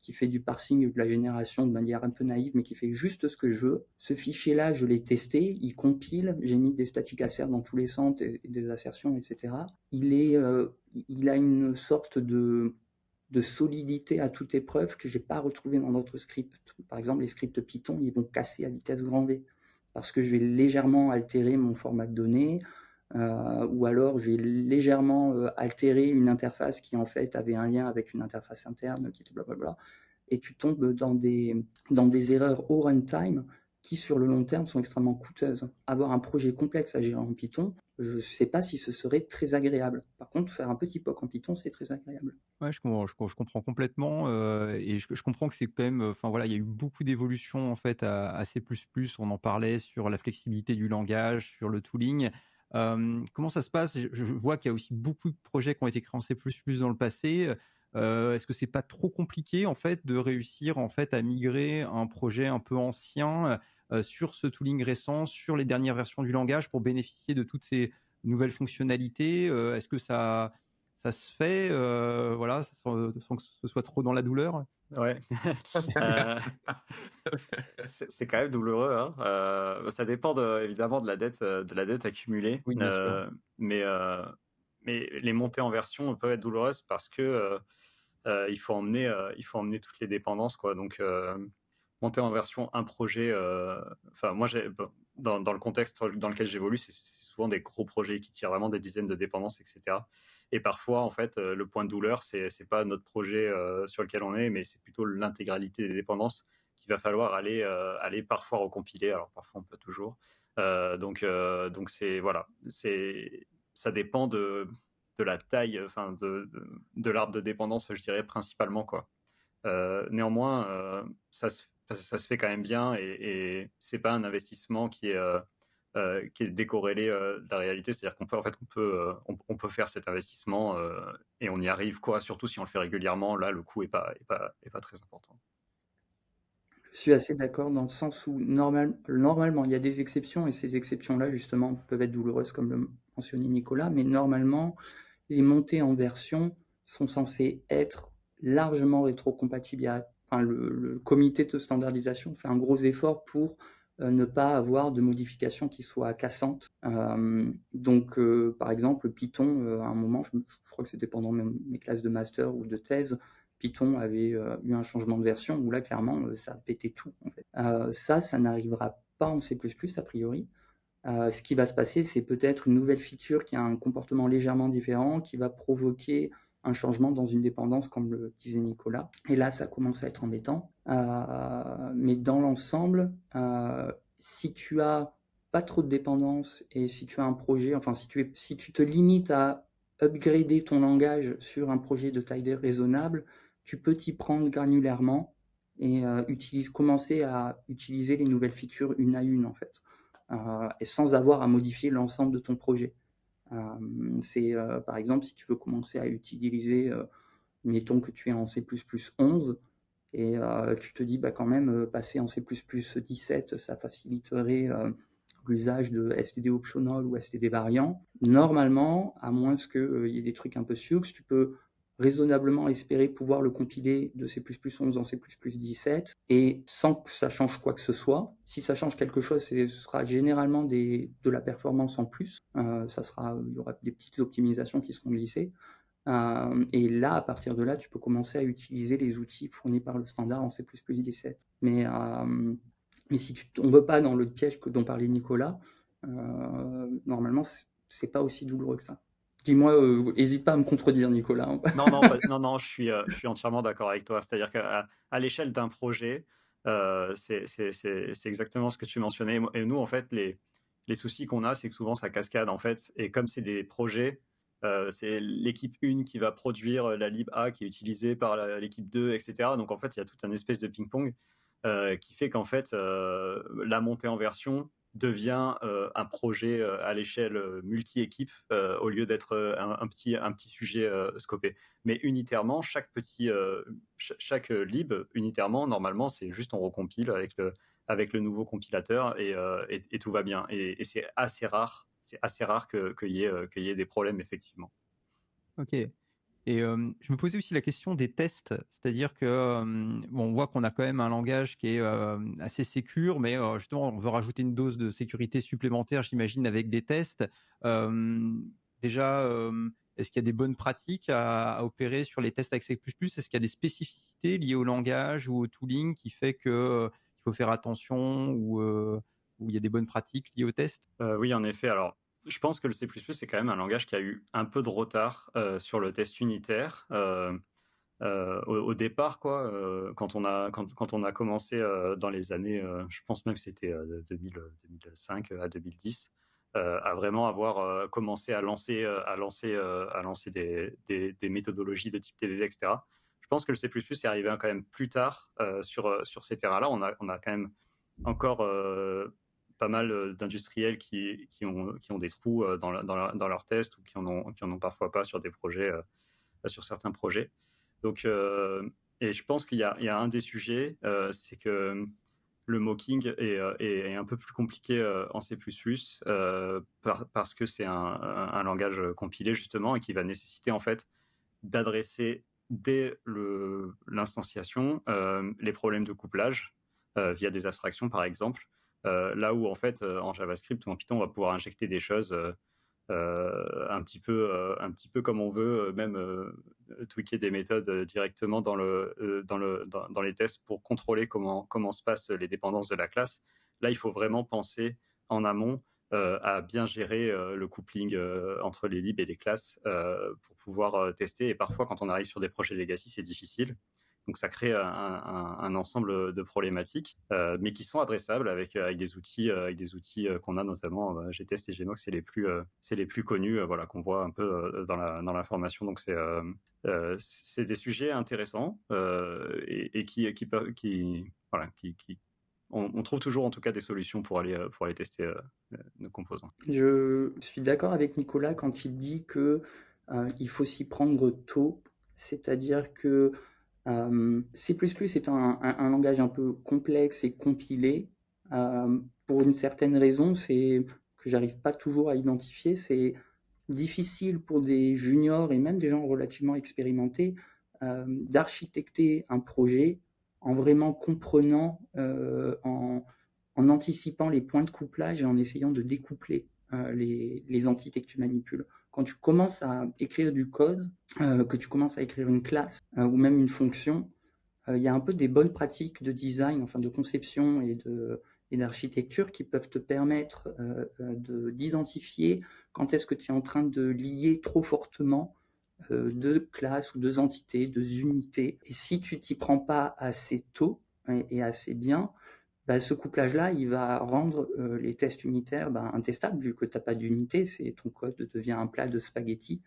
qui fait du parsing et de la génération de manière un peu naïve, mais qui fait juste ce que je veux. Ce fichier-là, je l'ai testé, il compile, j'ai mis des static assert dans tous les sens et des assertions, etc. Il a une sorte de solidité à toute épreuve que j'ai pas retrouvé dans d'autres scripts. Par exemple, les scripts Python, ils vont casser à vitesse grand V parce que je vais légèrement altérer mon format de données. ou alors j'ai légèrement altéré une interface qui en fait avait un lien avec une interface interne qui était blablabla, et tu tombes dans des erreurs au runtime qui sur le long terme sont extrêmement coûteuses. Avoir un projet complexe à gérer en Python, je ne sais pas si ce serait très agréable. Par contre, faire un petit POC en Python, c'est très agréable. Ouais, je comprends complètement, et je comprends que c'est quand même, enfin voilà, il y a eu beaucoup d'évolutions en fait à C++. On en parlait sur la flexibilité du langage, sur le tooling. Comment ça se passe? Je vois qu'il y a aussi beaucoup de projets qui ont été créés en C++ dans le passé. Est-ce que c'est pas trop compliqué en fait de réussir en fait à migrer un projet un peu ancien sur ce tooling récent, sur les dernières versions du langage pour bénéficier de toutes ces nouvelles fonctionnalités? Est-ce que ça se fait, voilà, sans que ce soit trop dans la douleur? Ouais. Euh, c'est quand même douloureux, hein. Ça dépend évidemment de la dette accumulée. Oui, bien sûr. Mais, euh, mais les montées en version peuvent être douloureuses parce que il faut emmener toutes les dépendances, quoi. Donc, monter en version un projet, enfin, dans le contexte dans lequel j'évolue, c'est souvent des gros projets qui tirent vraiment des dizaines de dépendances, etc. Et parfois, en fait, le point de douleur, c'est pas notre projet sur lequel on est, mais c'est plutôt l'intégralité des dépendances qu'il va falloir aller parfois recompiler. Alors, parfois, on peut toujours. Donc voilà, ça dépend de la taille, enfin, de l'arbre de dépendance, je dirais, principalement, quoi. Néanmoins, ça se fait quand même bien et c'est pas un investissement qui est décorrélé de la réalité. C'est-à-dire qu'on peut, en fait, on peut faire cet investissement et on y arrive, quoi. Surtout si on le fait régulièrement, là, le coût est pas très important. Je suis assez d'accord dans le sens où normalement, il y a des exceptions et ces exceptions-là, justement, peuvent être douloureuses, comme le mentionnait Nicolas, mais normalement, les montées en version sont censées être largement rétrocompatibles. Enfin, le comité de standardisation fait un gros effort pour ne pas avoir de modifications qui soient cassantes. Donc, par exemple, Python, à un moment, je crois que c'était pendant mes classes de master ou de thèse, Python avait eu un changement de version où là, clairement, ça pétait tout. En fait. Ça n'arrivera pas en C++ a priori. Ce qui va se passer, c'est peut-être une nouvelle feature qui a un comportement légèrement différent, qui va provoquer un changement dans une dépendance, comme le disait Nicolas. Et là, ça commence à être embêtant. Mais dans l'ensemble, si tu as pas trop de dépendance et si tu as un projet, enfin si tu te limites à upgrader ton langage sur un projet de taille raisonnable, tu peux t'y prendre granulairement et commencer à utiliser les nouvelles features une à une en fait. Et sans avoir à modifier l'ensemble de ton projet. Par exemple, si tu veux commencer à utiliser, mettons que tu es en C++ 11, et tu te dis, bah, quand même, passer en C++ 17, ça faciliterait l'usage de STD optional ou STD variant. Normalement, à moins qu'il y ait des trucs un peu sioux, tu peux raisonnablement espérer pouvoir le compiler de C++ 11 en C++ 17 et sans que ça change quoi que ce soit. Si ça change quelque chose, ce sera généralement de la performance en plus. Il y aura des petites optimisations qui seront glissées. Et là, à partir de là, tu peux commencer à utiliser les outils fournis par le standard en C++ 17. Mais si tu ne tombes pas dans le piège dont parlait Nicolas, normalement, c'est pas aussi douloureux que ça. Dis-moi, hésite pas à me contredire, Nicolas. Non, je suis entièrement d'accord avec toi. C'est-à-dire qu'à l'échelle d'un projet, c'est exactement ce que tu mentionnais. Et nous, en fait, les soucis qu'on a, c'est que souvent ça cascade, en fait. Et comme c'est des projets, c'est l'équipe 1 qui va produire la lib A qui est utilisée par l'équipe 2, etc. Donc, en fait, il y a tout un espèce de ping-pong qui fait qu'en fait, la montée en version devient un projet à l'échelle multi-équipe au lieu d'être un petit sujet scopé. Mais unitairement, chaque lib, unitairement, normalement, c'est juste on recompile avec le nouveau compilateur et tout va bien. Et c'est assez rare qu'il y ait des problèmes, effectivement. Ok. Et je me posais aussi la question des tests, c'est-à-dire que bon, on voit qu'on a quand même un langage qui est assez sécure, mais justement, on veut rajouter une dose de sécurité supplémentaire, j'imagine, avec des tests. Déjà, est-ce qu'il y a des bonnes pratiques à opérer sur les tests avec C++? Est-ce qu'il y a des spécificités liées au langage ou au tooling qui fait que il faut faire attention ou il y a des bonnes pratiques liées aux tests? Oui, en effet. Alors, je pense que le C++, c'est quand même un langage qui a eu un peu de retard sur le test unitaire. Au départ, quoi, quand on a commencé dans les années, je pense même que c'était 2005 à 2010, à vraiment avoir commencé à lancer des méthodologies de type TDD, etc. Je pense que le C++ est arrivé quand même plus tard sur ces terrains-là. On a quand même encore pas mal d'industriels qui ont des trous dans leurs tests ou qui en ont parfois pas sur des projets, sur certains projets. Donc, et je pense qu'il y a un des sujets, c'est que le mocking est un peu plus compliqué en C++, parce que c'est un langage compilé justement et qui va nécessiter en fait d'adresser dès l'instanciation les problèmes de couplage via des abstractions par exemple, là où en fait en JavaScript ou en Python on va pouvoir injecter des choses un petit peu comme on veut, même tweaker des méthodes directement dans les tests pour contrôler comment se passent les dépendances de la classe. Là, il faut vraiment penser en amont à bien gérer le coupling entre les libs et les classes pour pouvoir tester. Et parfois, quand on arrive sur des projets legacy, c'est difficile. Donc ça crée un ensemble de problématiques, mais qui sont adressables avec des outils qu'on a notamment GTest et Gmox, c'est les plus connus, voilà, qu'on voit un peu dans la formation. Donc c'est des sujets intéressants et on trouve toujours en tout cas des solutions pour aller tester nos composants. Je suis d'accord avec Nicolas quand il dit que il faut s'y prendre tôt, c'est-à-dire que C++ est un langage un peu complexe et compilé. Pour une certaine raison, c'est que j'arrive pas toujours à identifier. C'est difficile pour des juniors et même des gens relativement expérimentés d'architecter un projet en vraiment comprenant, en anticipant les points de couplage et en essayant de découpler les entités que tu manipules. Quand tu commences à écrire du code, que tu commences à écrire une classe ou même une fonction, il y a un peu des bonnes pratiques de design, enfin de conception et d'architecture qui peuvent te permettre d'identifier quand est-ce que tu es en train de lier trop fortement deux classes ou deux entités, deux unités. Et si tu t'y prends pas assez tôt et assez bien, bah, ce couplage-là, il va rendre les tests unitaires intestables, vu que tu n'as pas d'unité, ton code devient un plat de spaghettis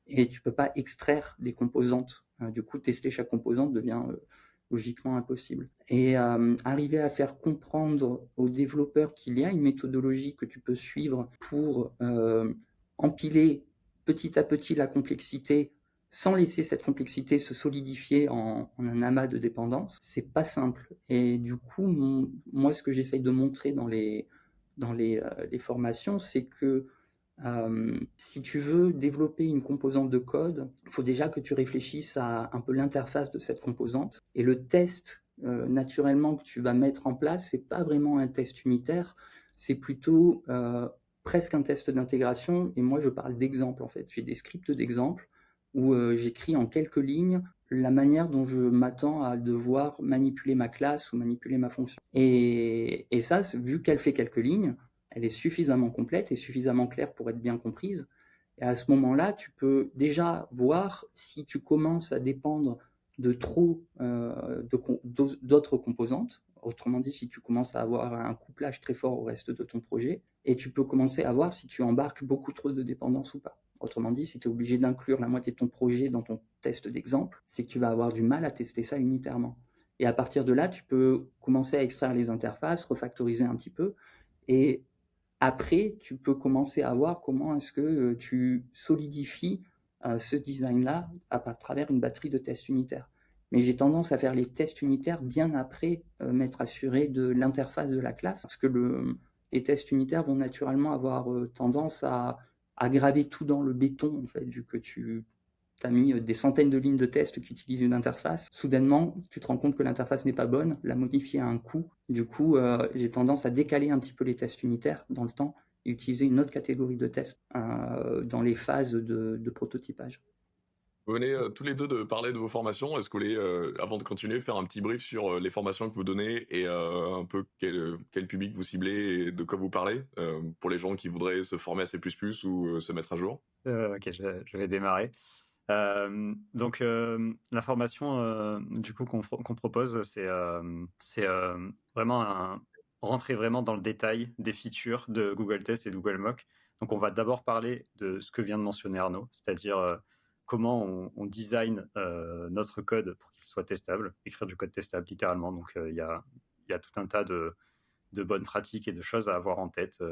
et tu peux pas extraire des composantes. Du coup, tester chaque composante devient logiquement impossible. Et arriver à faire comprendre aux développeurs qu'il y a une méthodologie que tu peux suivre pour empiler petit à petit la complexité sans laisser cette complexité se solidifier en un amas de dépendances, c'est pas simple. Et du coup, moi, ce que j'essaye de montrer dans les formations, c'est que si tu veux développer une composante de code, il faut déjà que tu réfléchisses à un peu l'interface de cette composante. Et le test, naturellement, que tu vas mettre en place, c'est pas vraiment un test unitaire, c'est plutôt presque un test d'intégration. Et moi, je parle d'exemples, en fait. J'ai des scripts d'exemples où j'écris en quelques lignes la manière dont je m'attends à devoir manipuler ma classe ou manipuler ma fonction. Et ça, vu qu'elle fait quelques lignes, elle est suffisamment complète et suffisamment claire pour être bien comprise. Et à ce moment-là, tu peux déjà voir si tu commences à dépendre de trop d'autres composantes. Autrement dit, si tu commences à avoir un couplage très fort au reste de ton projet, et tu peux commencer à voir si tu embarques beaucoup trop de dépendance ou pas. Autrement dit, si tu es obligé d'inclure la moitié de ton projet dans ton test d'exemple, c'est que tu vas avoir du mal à tester ça unitairement. Et à partir de là, tu peux commencer à extraire les interfaces, refactoriser un petit peu, et après, tu peux commencer à voir comment est-ce que tu solidifies ce design-là à travers une batterie de tests unitaires. Mais j'ai tendance à faire les tests unitaires bien après m'être assuré de l'interface de la classe, parce que les tests unitaires vont naturellement avoir tendance à graver tout dans le béton, en fait, vu que tu as mis des centaines de lignes de tests qui utilisent une interface. Soudainement, tu te rends compte que l'interface n'est pas bonne, la modifier a un coût. Du coup, j'ai tendance à décaler un petit peu les tests unitaires dans le temps et utiliser une autre catégorie de tests dans les phases de prototypage. Vous venez tous les deux de parler de vos formations. Est-ce que vous voulez, avant de continuer, faire un petit brief sur les formations que vous donnez et un peu quel public vous ciblez et de quoi vous parlez pour les gens qui voudraient se former à C++ ou se mettre à jour? Ok, je vais démarrer. Donc, la formation du coup qu'on propose, c'est vraiment rentrer vraiment dans le détail des features de Google Test et de Google Mock. Donc, on va d'abord parler de ce que vient de mentionner Arnaud, c'est-à-dire comment on design notre code pour qu'il soit testable, écrire du code testable littéralement. Donc, il y a tout un tas de bonnes pratiques et de choses à avoir en tête.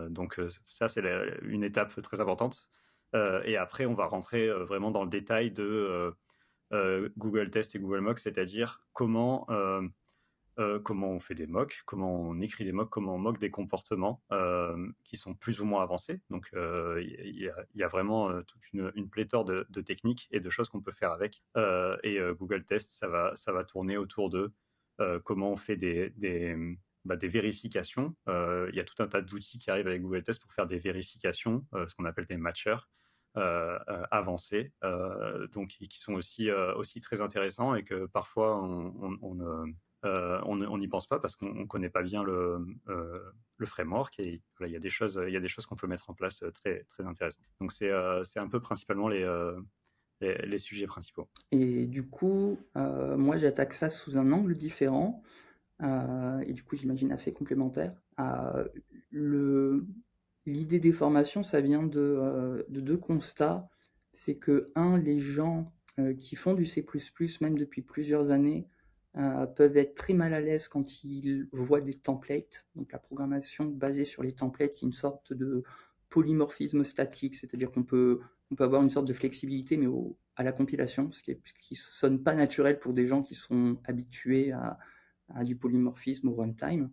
Donc, ça, c'est une étape très importante. Et après, on va rentrer vraiment dans le détail de Google Test et Google Mock, c'est-à-dire comment on fait des mocks, comment on écrit des mocks, comment on moque des comportements qui sont plus ou moins avancés. Donc, il y a vraiment toute une pléthore de techniques et de choses qu'on peut faire avec. Et Google Test, ça va tourner autour de comment on fait des vérifications. Il y a tout un tas d'outils qui arrivent avec Google Test pour faire des vérifications, ce qu'on appelle des matchers avancés, donc qui sont aussi très intéressants et que parfois on n'y pense pas parce qu'on ne connaît pas bien le framework et voilà, il y a des choses qu'on peut mettre en place très, très intéressantes. Donc c'est un peu principalement les sujets principaux. Et du coup, moi j'attaque ça sous un angle différent, et du coup j'imagine assez complémentaire. L'idée des formations, ça vient de deux constats. C'est que, les gens qui font du C++, même depuis plusieurs années, peuvent être très mal à l'aise quand ils voient des templates, donc la programmation basée sur les templates, qui est une sorte de polymorphisme statique, c'est-à-dire qu'on peut avoir une sorte de flexibilité, mais à la compilation, ce qui sonne pas naturel pour des gens qui sont habitués à du polymorphisme au runtime.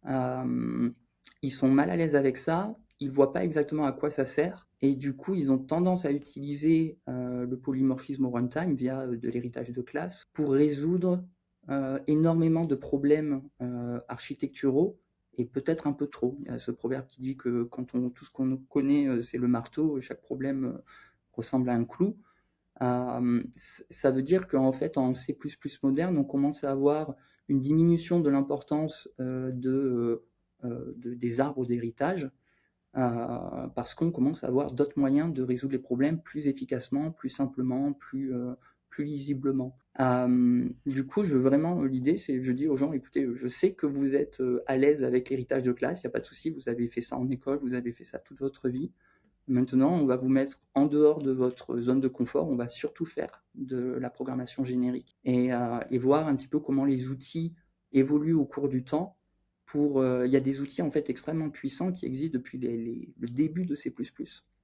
Ils sont mal à l'aise avec ça, ils voient pas exactement à quoi ça sert, et du coup ils ont tendance à utiliser le polymorphisme au runtime via de l'héritage de classe pour résoudre énormément de problèmes architecturaux, et peut-être un peu trop. Il y a ce proverbe qui dit que quand tout ce qu'on connaît c'est le marteau, chaque problème ressemble à un clou. Ça veut dire qu'en fait, en C++ moderne, on commence à avoir une diminution de l'importance des arbres d'héritage, parce qu'on commence à avoir d'autres moyens de résoudre les problèmes plus efficacement, plus simplement, plus lisiblement. Du coup, l'idée, c'est je dis aux gens, écoutez, je sais que vous êtes à l'aise avec l'héritage de classe, il n'y a pas de souci, vous avez fait ça en école, vous avez fait ça toute votre vie. Maintenant, on va vous mettre en dehors de votre zone de confort, on va surtout faire de la programmation générique et voir un petit peu comment les outils évoluent au cours du temps. Il y a des outils en fait extrêmement puissants qui existent depuis le début de C++.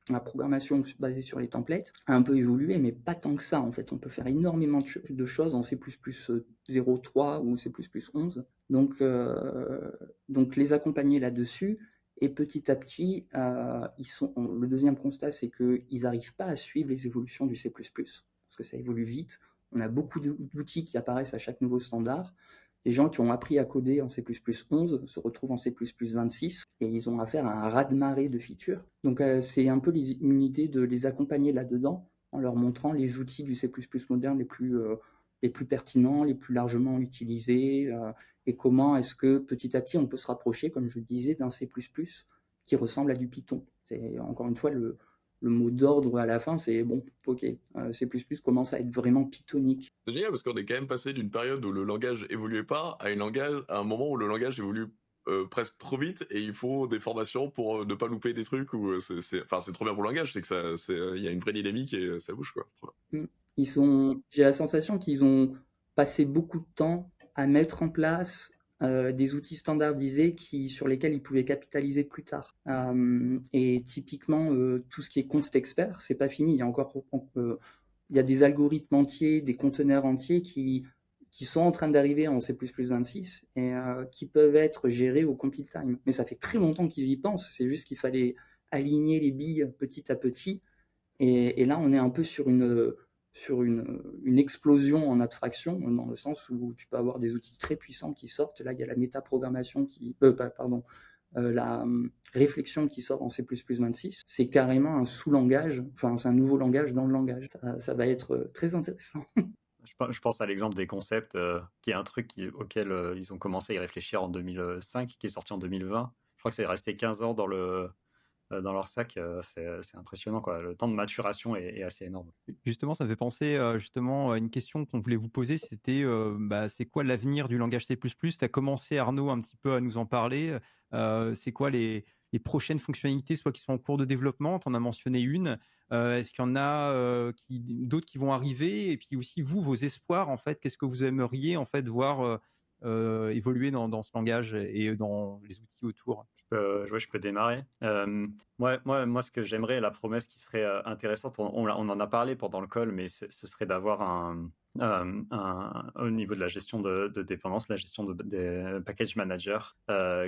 La programmation basée sur les templates a un peu évolué, mais pas tant que ça en fait. On peut faire énormément de choses en C++ 0.3 ou C++ 11. Donc les accompagner là-dessus. Et petit à petit, le deuxième constat, c'est qu'ils n'arrivent pas à suivre les évolutions du C++, parce que ça évolue vite. On a beaucoup d'outils qui apparaissent à chaque nouveau standard. Des gens qui ont appris à coder en C++ 11 se retrouvent en C++ 26 et ils ont affaire à un raz-de-marée de features. Donc c'est un peu une idée de les accompagner là-dedans en leur montrant les outils du C++ moderne les plus pertinents, les plus largement utilisés, et comment est-ce que petit à petit on peut se rapprocher, comme je disais, d'un C++ qui ressemble à du Python. C'est encore une fois le mot d'ordre à la fin, c'est bon, ok, C++ commence à être vraiment pythonique. C'est génial parce qu'on est quand même passé d'une période où le langage évoluait pas à un moment où le langage évolue presque trop vite et il faut des formations pour ne pas louper des trucs. C'est trop bien pour le langage, c'est que il y a une vraie dynamique et ça bouge quoi. J'ai la sensation qu'ils ont passé beaucoup de temps à mettre en place des outils standardisés sur lesquels ils pouvaient capitaliser plus tard. Et typiquement, tout ce qui est const expert, c'est pas fini. Il y a des algorithmes entiers, des conteneurs entiers qui sont en train d'arriver en C++ 26 et qui peuvent être gérés au compile time. Mais ça fait très longtemps qu'ils y pensent. C'est juste qu'il fallait aligner les billes petit à petit. Et là, on est un peu sur une explosion en abstraction, dans le sens où tu peux avoir des outils très puissants qui sortent. Là, il y a la métaprogrammation la réflexion qui sort en C++26, c'est carrément un sous-langage, enfin c'est un nouveau langage dans le langage. Ça va être très intéressant. Je pense à l'exemple des concepts, qui est un truc auquel ils ont commencé à y réfléchir en 2005, qui est sorti en 2020. Je crois que c'est resté 15 ans dans leur sac. C'est impressionnant, quoi. Le temps de maturation est assez énorme. Justement, ça me fait penser justement à une question qu'on voulait vous poser, c'était c'est quoi l'avenir du langage C++? Tu as commencé, Arnaud, un petit peu à nous en parler. C'est quoi les prochaines fonctionnalités, soit qui sont en cours de développement? Tu en as mentionné une. Est-ce qu'il y en a d'autres qui vont arriver? Et puis aussi, vous, vos espoirs, en fait, qu'est-ce que vous aimeriez en fait voir évoluer dans ce langage et dans les outils autour? Je peux démarrer. Moi, ce que j'aimerais, la promesse qui serait intéressante, on en a parlé pendant le call, mais ce serait d'avoir au niveau de la gestion de dépendance, la gestion des package managers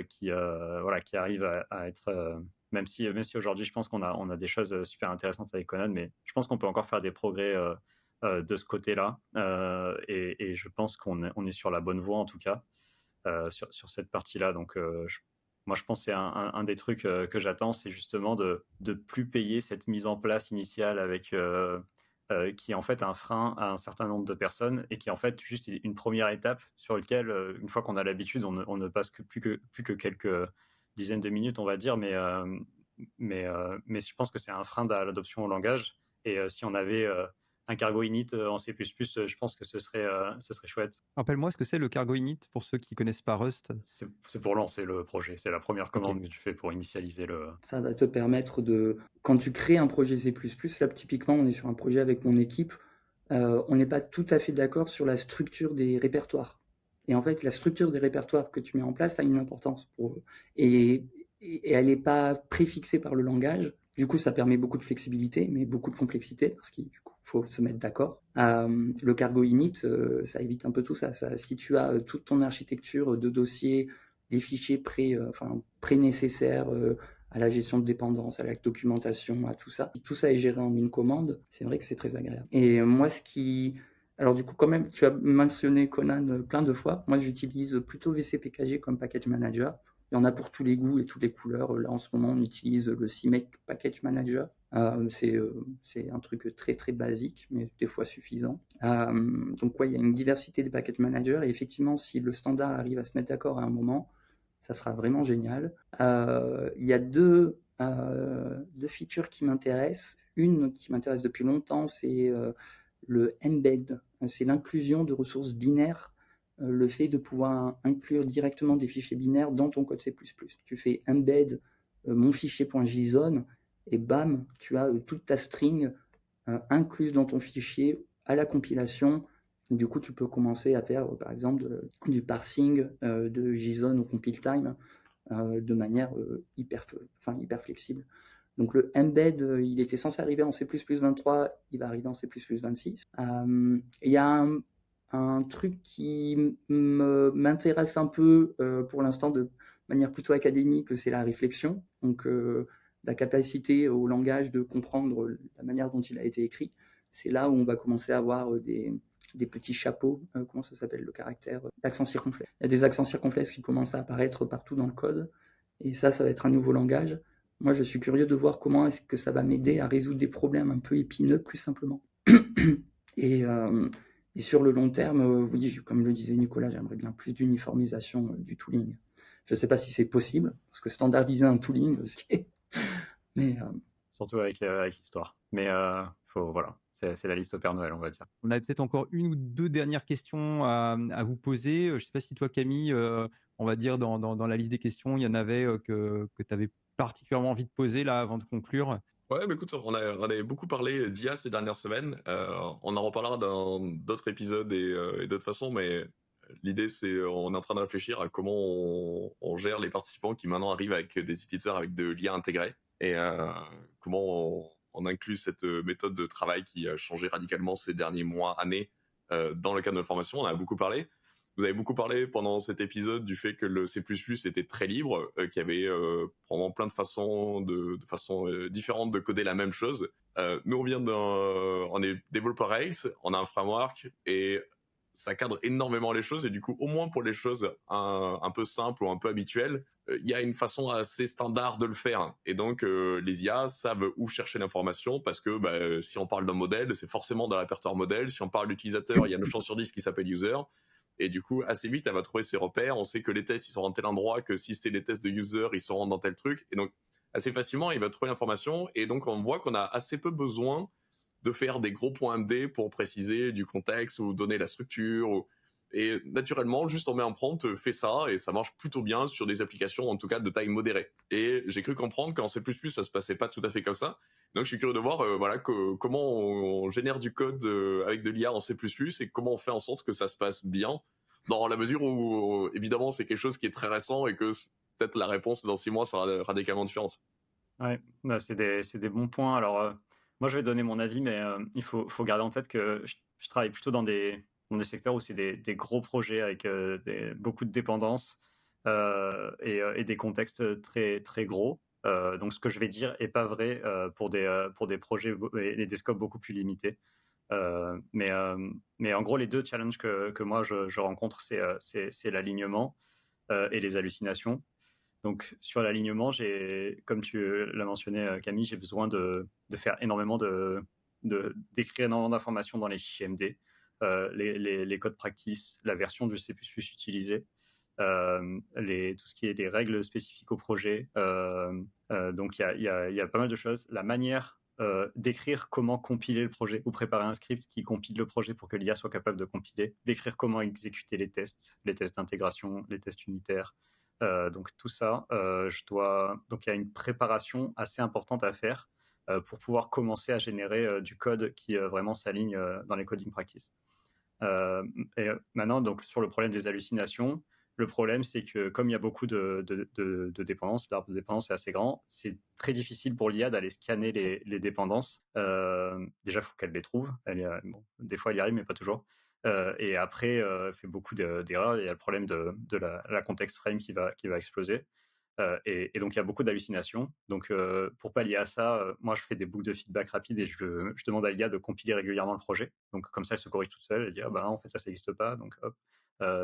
qui arrive à être, même si aujourd'hui je pense qu'on a des choses super intéressantes avec Conan, mais je pense qu'on peut encore faire des progrès de ce côté-là, et je pense qu'on est sur la bonne voie en tout cas sur cette partie-là. Donc moi, je pense que c'est un des trucs que j'attends, c'est justement de plus payer cette mise en place initiale avec qui est en fait un frein à un certain nombre de personnes et qui est en fait juste une première étape sur laquelle, une fois qu'on a l'habitude, on ne passe plus que quelques dizaines de minutes, on va dire, mais je pense que c'est un frein à l'adoption au langage. Et si on avait un cargo init en C++, je pense que ce serait chouette. Rappelle-moi ce que c'est le cargo init pour ceux qui connaissent pas Rust. C'est pour lancer le projet. C'est la première commande que tu fais pour initialiser le. Ça va te permettre quand tu crées un projet C++, là typiquement on est sur un projet avec mon équipe, on n'est pas tout à fait d'accord sur la structure des répertoires. Et en fait, la structure des répertoires que tu mets en place a une importance pour eux. Et elle n'est pas préfixée par le langage. Du coup, ça permet beaucoup de flexibilité, mais beaucoup de complexité, parce qu'il faut se mettre d'accord. Le cargo init, ça évite un peu tout ça. Si tu as toute ton architecture de dossiers, les fichiers pré-nécessaires à la gestion de dépendance, à la documentation, à tout ça est géré en une commande, c'est vrai que c'est très agréable. Et moi, alors du coup, quand même, tu as mentionné Conan plein de fois. Moi, j'utilise plutôt VCPKG comme package manager. Il y en a pour tous les goûts et toutes les couleurs. Là, en ce moment, on utilise le CMake Package Manager. C'est un truc très très basique, mais des fois suffisant. Donc il y a une diversité des package managers. Et effectivement, si le standard arrive à se mettre d'accord à un moment, ça sera vraiment génial. Il y a deux features qui m'intéressent. Une qui m'intéresse depuis longtemps, c'est le embed. C'est l'inclusion de ressources binaires. Le fait de pouvoir inclure directement des fichiers binaires dans ton code C++. Tu fais embed mon fichier.json et bam, tu as toute ta string incluse dans ton fichier à la compilation. Et du coup, tu peux commencer à faire, par exemple, du parsing de JSON au compile time de manière hyper flexible. Donc le embed, il était censé arriver en C++ 23, il va arriver en C++ 26. Il y a un truc qui m'intéresse un peu pour l'instant de manière plutôt académique, c'est la réflexion. Donc la capacité au langage de comprendre la manière dont il a été écrit. C'est là où on va commencer à avoir des petits chapeaux, comment ça s'appelle le caractère, l'accent circonflexe. Il y a des accents circonflexes qui commencent à apparaître partout dans le code. Et ça va être un nouveau langage. Moi, je suis curieux de voir comment est-ce que ça va m'aider à résoudre des problèmes un peu épineux plus simplement. Et sur le long terme, oui, comme le disait Nicolas, j'aimerais bien plus d'uniformisation du tooling. Je ne sais pas si c'est possible, parce que standardiser un tooling, mais surtout avec l'histoire. Mais voilà, c'est la liste au Père Noël, on va dire. On a peut-être encore une ou deux dernières questions à vous poser. Je ne sais pas si toi, Camille, on va dire dans la liste des questions, il y en avait que tu avais particulièrement envie de poser là avant de conclure. Ouais, mais écoute, on a beaucoup parlé d'IA ces dernières semaines. On en reparlera dans d'autres épisodes et d'autres façons, mais l'idée, c'est on est en train de réfléchir à comment on gère les participants qui maintenant arrivent avec des éditeurs avec de l'IA intégrée et comment on inclut cette méthode de travail qui a changé radicalement ces derniers mois, années dans le cadre de la formation. On en a beaucoup parlé. Vous avez beaucoup parlé pendant cet épisode du fait que le C++ était très libre, qu'il y avait probablement plein de façons différentes de coder la même chose. Nous, on est développeur Rails, on a un framework et ça cadre énormément les choses et du coup, au moins pour les choses un peu simples ou un peu habituelles, il y a une façon assez standard de le faire. Et donc, les IA savent où chercher l'information parce que si on parle d'un modèle, c'est forcément dans le répertoire modèle. Si on parle d'utilisateur, il y a 9 chances sur 10 qui s'appelle user. Et du coup, assez vite, elle va trouver ses repères. On sait que les tests, ils sont dans tel endroit, que si c'est des tests de user, ils seront dans tel truc. Et donc, assez facilement, il va trouver l'information. Et donc, on voit qu'on a assez peu besoin de faire des gros points MD pour préciser du contexte ou donner la structure. Et naturellement, juste on met un prompt, fait ça, et ça marche plutôt bien sur des applications, en tout cas, de taille modérée. Et j'ai cru comprendre qu'en C++, ça se passait pas tout à fait comme ça. Donc, je suis curieux de voir comment on génère du code avec de l'IA en C++ et comment on fait en sorte que ça se passe bien, dans la mesure où, évidemment, c'est quelque chose qui est très récent et que peut-être la réponse dans 6 mois sera radicalement différente. Ouais, c'est des bons points. Alors, moi, je vais donner mon avis, mais il faut garder en tête que je travaille plutôt dans des secteurs où c'est des gros projets avec beaucoup de dépendances et des contextes très, très gros. Donc, ce que je vais dire n'est pas vrai pour des projets et des scopes beaucoup plus limités. Mais en gros, les deux challenges que moi, je rencontre, c'est l'alignement et les hallucinations. Donc, sur l'alignement, comme tu l'as mentionné, Camille, j'ai besoin de faire énormément d'écrire énormément d'informations dans les fichiers MD, les codes practice, la version du C++ utilisée, tout ce qui est les règles spécifiques au projet. Donc, il y a pas mal de choses. La manière d'écrire comment compiler le projet ou préparer un script qui compile le projet pour que l'IA soit capable de compiler, d'écrire comment exécuter les tests d'intégration, les tests unitaires. Donc tout ça, donc il y a une préparation assez importante à faire pour pouvoir commencer à générer du code qui vraiment s'aligne dans les coding practices. Et maintenant, donc sur le problème des hallucinations, le problème c'est que comme il y a beaucoup de dépendances, l'arbre de dépendance est assez grand, c'est très difficile pour l'IA d'aller scanner les dépendances. Déjà, il faut qu'elle les trouve. Des fois, elle y arrive, mais pas toujours. Et après, elle fait beaucoup d'erreurs. Il y a le problème de la context frame qui va exploser. Et donc, il y a beaucoup d'hallucinations. Donc, pour pallier à ça, moi, je fais des boucles de feedback rapides et je demande à l'IA de compiler régulièrement le projet. Donc, comme ça, elle se corrige toute seule. Elle dit, en fait, ça n'existe pas. Donc, hop.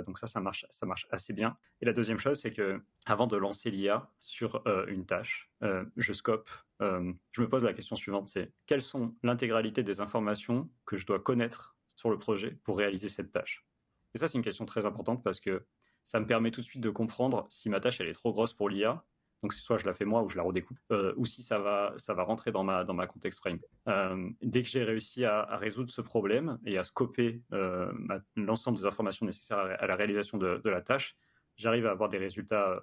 Donc, ça marche assez bien. Et la deuxième chose, c'est que avant de lancer l'IA sur une tâche, je scope. Je me pose la question suivante, c'est quelles sont l'intégralité des informations que je dois connaître sur le projet pour réaliser cette tâche. Et ça, c'est une question très importante parce que ça me permet tout de suite de comprendre si ma tâche elle est trop grosse pour l'IA, donc soit je la fais moi ou je la redécoupe, ou si ça va rentrer dans ma context frame. Dès que j'ai réussi à résoudre ce problème et à scoper l'ensemble des informations nécessaires à la réalisation de la tâche, j'arrive à avoir des résultats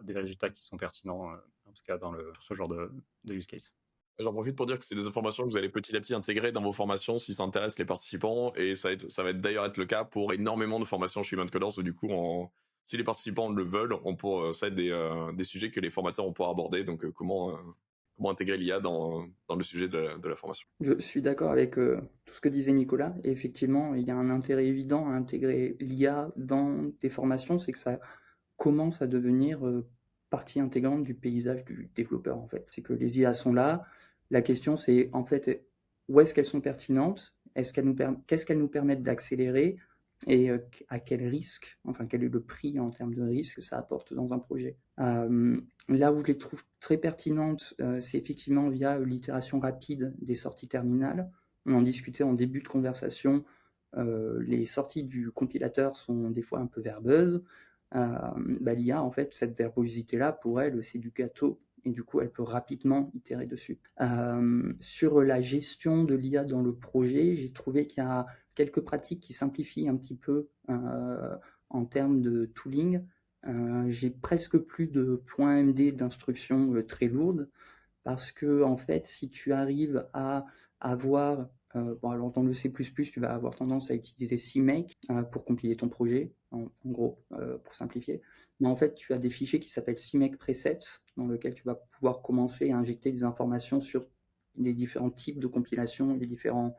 qui sont pertinents, en tout cas sur ce genre de use case. J'en profite pour dire que c'est des informations que vous allez petit à petit intégrer dans vos formations si ça intéresse les participants, et ça va d'ailleurs être le cas pour énormément de formations chez Human Coders, où du coup, si les participants le veulent, ça va être des sujets que les formateurs vont pouvoir aborder, donc comment intégrer l'IA dans le sujet de la formation. Je suis d'accord avec tout ce que disait Nicolas, et effectivement, il y a un intérêt évident à intégrer l'IA dans des formations, c'est que ça commence à devenir partie intégrante du paysage du développeur, en fait. C'est que les IA sont là. La question, c'est en fait, où est-ce qu'elles sont pertinentes? Qu'est-ce qu'elles nous permettent d'accélérer? Et à quel risque, enfin, quel est le prix en termes de risque que ça apporte dans un projet? Là où je les trouve très pertinentes, c'est effectivement via l'itération rapide des sorties terminales. On en discutait en début de conversation. Les sorties du compilateur sont des fois un peu verbeuses. L'IA, en fait, cette verbosité-là, pour elle, c'est du gâteau, et du coup, elle peut rapidement itérer dessus. Sur la gestion de l'IA dans le projet, j'ai trouvé qu'il y a quelques pratiques qui simplifient un petit peu en termes de tooling. J'ai presque plus de points MD d'instructions très lourdes, parce que, en fait, si tu arrives à avoir alors dans le C++, tu vas avoir tendance à utiliser CMake pour compiler ton projet, en gros, pour simplifier. Mais en fait, tu as des fichiers qui s'appellent CMake presets, dans lesquels tu vas pouvoir commencer à injecter des informations sur les différents types de compilation, les différentes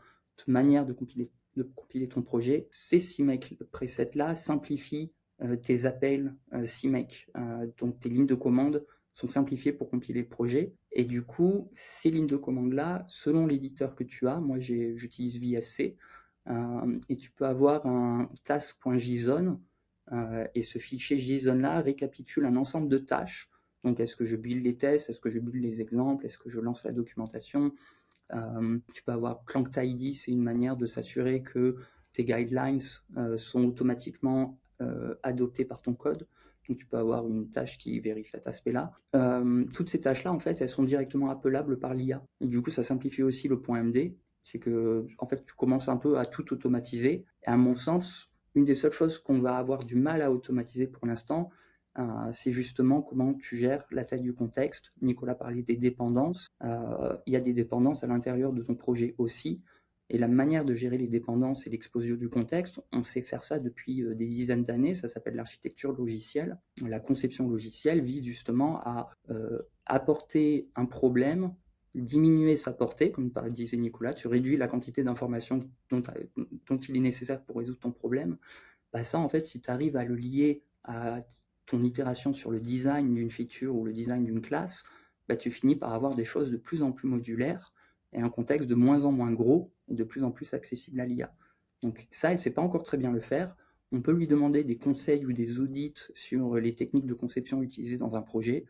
manières de compiler ton projet. Ces CMake presets-là simplifient tes appels CMake, donc tes lignes de commande sont simplifiées pour compiler le projet. Et du coup, ces lignes de commande-là, selon l'éditeur que tu as, moi j'utilise VSC, et tu peux avoir un task.json, et ce fichier JSON-là récapitule un ensemble de tâches. Donc, est-ce que je build les tests, est-ce que je build les exemples, est-ce que je lance la documentation. Tu peux avoir ClankTidy, c'est une manière de s'assurer que tes guidelines sont automatiquement adoptés par ton code. Donc tu peux avoir une tâche qui vérifie cet aspect-là. Toutes ces tâches-là, en fait, elles sont directement appelables par l'IA. Et du coup, ça simplifie aussi le point MD. C'est que, en fait, tu commences un peu à tout automatiser. Et à mon sens, une des seules choses qu'on va avoir du mal à automatiser pour l'instant, c'est justement comment tu gères la taille du contexte. Nicolas parlait des dépendances. Il y a des dépendances à l'intérieur de ton projet aussi. Et la manière de gérer les dépendances et l'explosion du contexte, on sait faire ça depuis des dizaines d'années. Ça s'appelle l'architecture logicielle. La conception logicielle vise justement à apporter un problème, diminuer sa portée, comme disait Nicolas. Tu réduis la quantité d'informations dont il est nécessaire pour résoudre ton problème. Ça, en fait, si tu arrives à le lier à ton itération sur le design d'une feature ou le design d'une classe, tu finis par avoir des choses de plus en plus modulaires et un contexte de moins en moins gros et de plus en plus accessible à l'IA. Donc ça, elle ne sait pas encore très bien le faire. On peut lui demander des conseils ou des audits sur les techniques de conception utilisées dans un projet,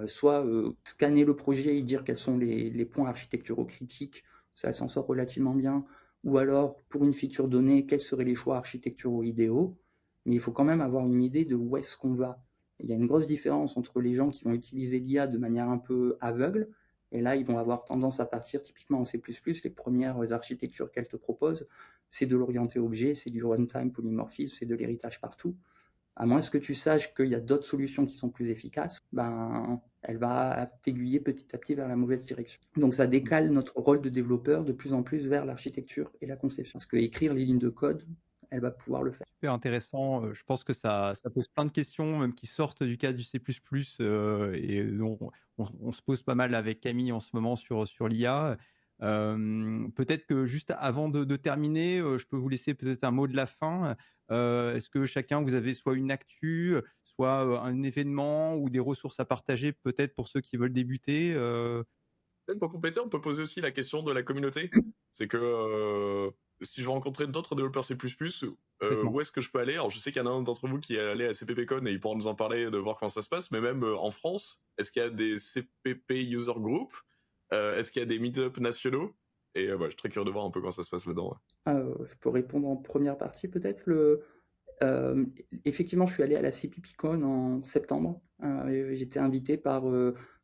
soit scanner le projet et dire quels sont les points architecturaux critiques, ça, elle s'en sort relativement bien, ou alors, pour une feature donnée, quels seraient les choix architecturaux idéaux. Mais il faut quand même avoir une idée de où est-ce qu'on va. Il y a une grosse différence entre les gens qui vont utiliser l'IA de manière un peu aveugle, et là, ils vont avoir tendance à partir typiquement en C++, les premières architectures qu'elle te propose, c'est de l'orienté objet, c'est du runtime polymorphisme, c'est de l'héritage partout. À moins que tu saches qu'il y a d'autres solutions qui sont plus efficaces, elle va t'aiguiller petit à petit vers la mauvaise direction. Donc ça décale notre rôle de développeur de plus en plus vers l'architecture et la conception. Parce que écrire les lignes de code, elle va pouvoir le faire. Super intéressant. Je pense que ça pose plein de questions, même qui sortent du cadre du C++, et dont on se pose pas mal avec Camille en ce moment sur l'IA. Peut-être que juste avant de terminer, je peux vous laisser peut-être un mot de la fin. Est-ce que chacun, vous avez soit une actu, soit un événement ou des ressources à partager peut-être pour ceux qui veulent débuter Peut-être pour compléter, on peut poser aussi la question de la communauté. C'est que si je veux rencontrer d'autres développeurs C++, où est-ce que je peux aller? Alors je sais qu'il y en a un d'entre vous qui est allé à CPPCon et il pourra nous en parler, de voir comment ça se passe, mais même en France, est-ce qu'il y a des CPP User Group? Est-ce qu'il y a des meet-up nationaux? Et je suis très curieux de voir un peu comment ça se passe là-dedans. Je peux répondre en première partie peut-être. Effectivement, je suis allé à la CPPCon en septembre. J'étais invité par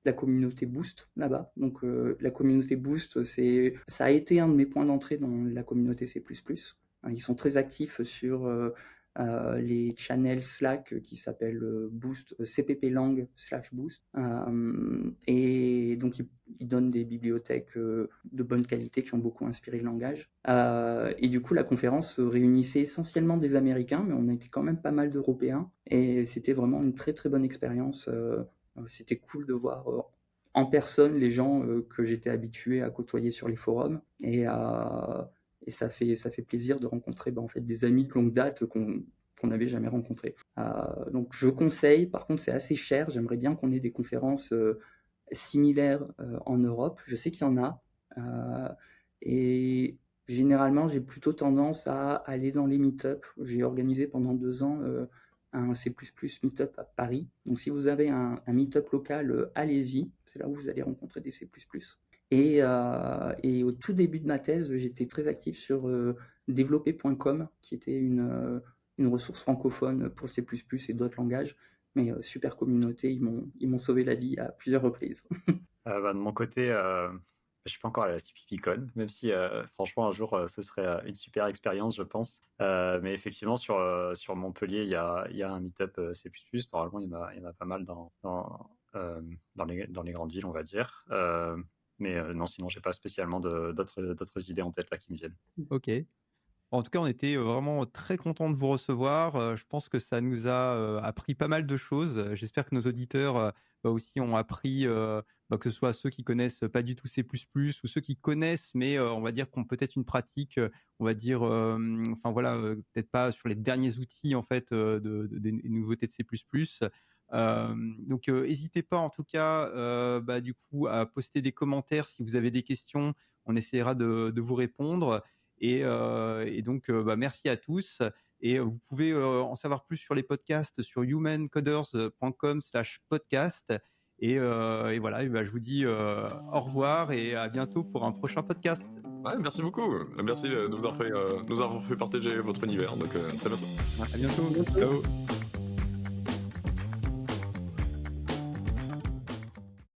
la communauté Boost là-bas. Donc la communauté Boost, ça a été un de mes points d'entrée dans la communauté C++. Ils sont très actifs sur les channels Slack qui s'appellent Boost, cpplang/Boost. Et donc ils donnent des bibliothèques de bonne qualité qui ont beaucoup inspiré le langage. Et du coup, la conférence réunissait essentiellement des Américains, mais on était quand même pas mal d'Européens. Et c'était vraiment une très très bonne expérience. C'était cool de voir en personne les gens que j'étais habitué à côtoyer sur les forums. Et ça fait plaisir de rencontrer en fait, des amis de longue date qu'on n'avait jamais rencontrés. Donc je conseille, par contre c'est assez cher, j'aimerais bien qu'on ait des conférences similaires en Europe. Je sais qu'il y en a. Et généralement j'ai plutôt tendance à aller dans les meet-up. J'ai organisé pendant 2 ans un C++ meet-up à Paris. Donc si vous avez un meet-up local, allez-y, c'est là où vous allez rencontrer des C++. Et au tout début de ma thèse, j'étais très actif sur développer.com, qui était une ressource francophone pour C++ et d'autres langages. Mais super communauté, ils m'ont sauvé la vie à plusieurs reprises. De mon côté, je suis pas encore à la CPPCon, même si franchement un jour ce serait une super expérience, je pense. Mais effectivement sur Montpellier, il y a un meet-up C++. Normalement, il y en a pas mal dans les grandes villes, on va dire. Mais non, sinon, j'ai pas spécialement d'autres idées en tête là qui me viennent. Ok. En tout cas, on était vraiment très contents de vous recevoir. Je pense que ça nous a appris pas mal de choses. J'espère que nos auditeurs aussi ont appris, que ce soit ceux qui connaissent pas du tout C++ ou ceux qui connaissent, mais on va dire qu'on peut-être une pratique, on va dire, peut-être pas sur les derniers outils en fait des nouveautés de C++. Donc, n'hésitez pas en tout cas, du coup, à poster des commentaires si vous avez des questions. On essaiera de vous répondre. Et donc, merci à tous. Et vous pouvez en savoir plus sur les podcasts sur humancoders.com/podcast. Et voilà, je vous dis au revoir et à bientôt pour un prochain podcast. Ouais, merci beaucoup. Merci de nous avoir fait partager votre univers. Donc, très bientôt. À bientôt. Ciao.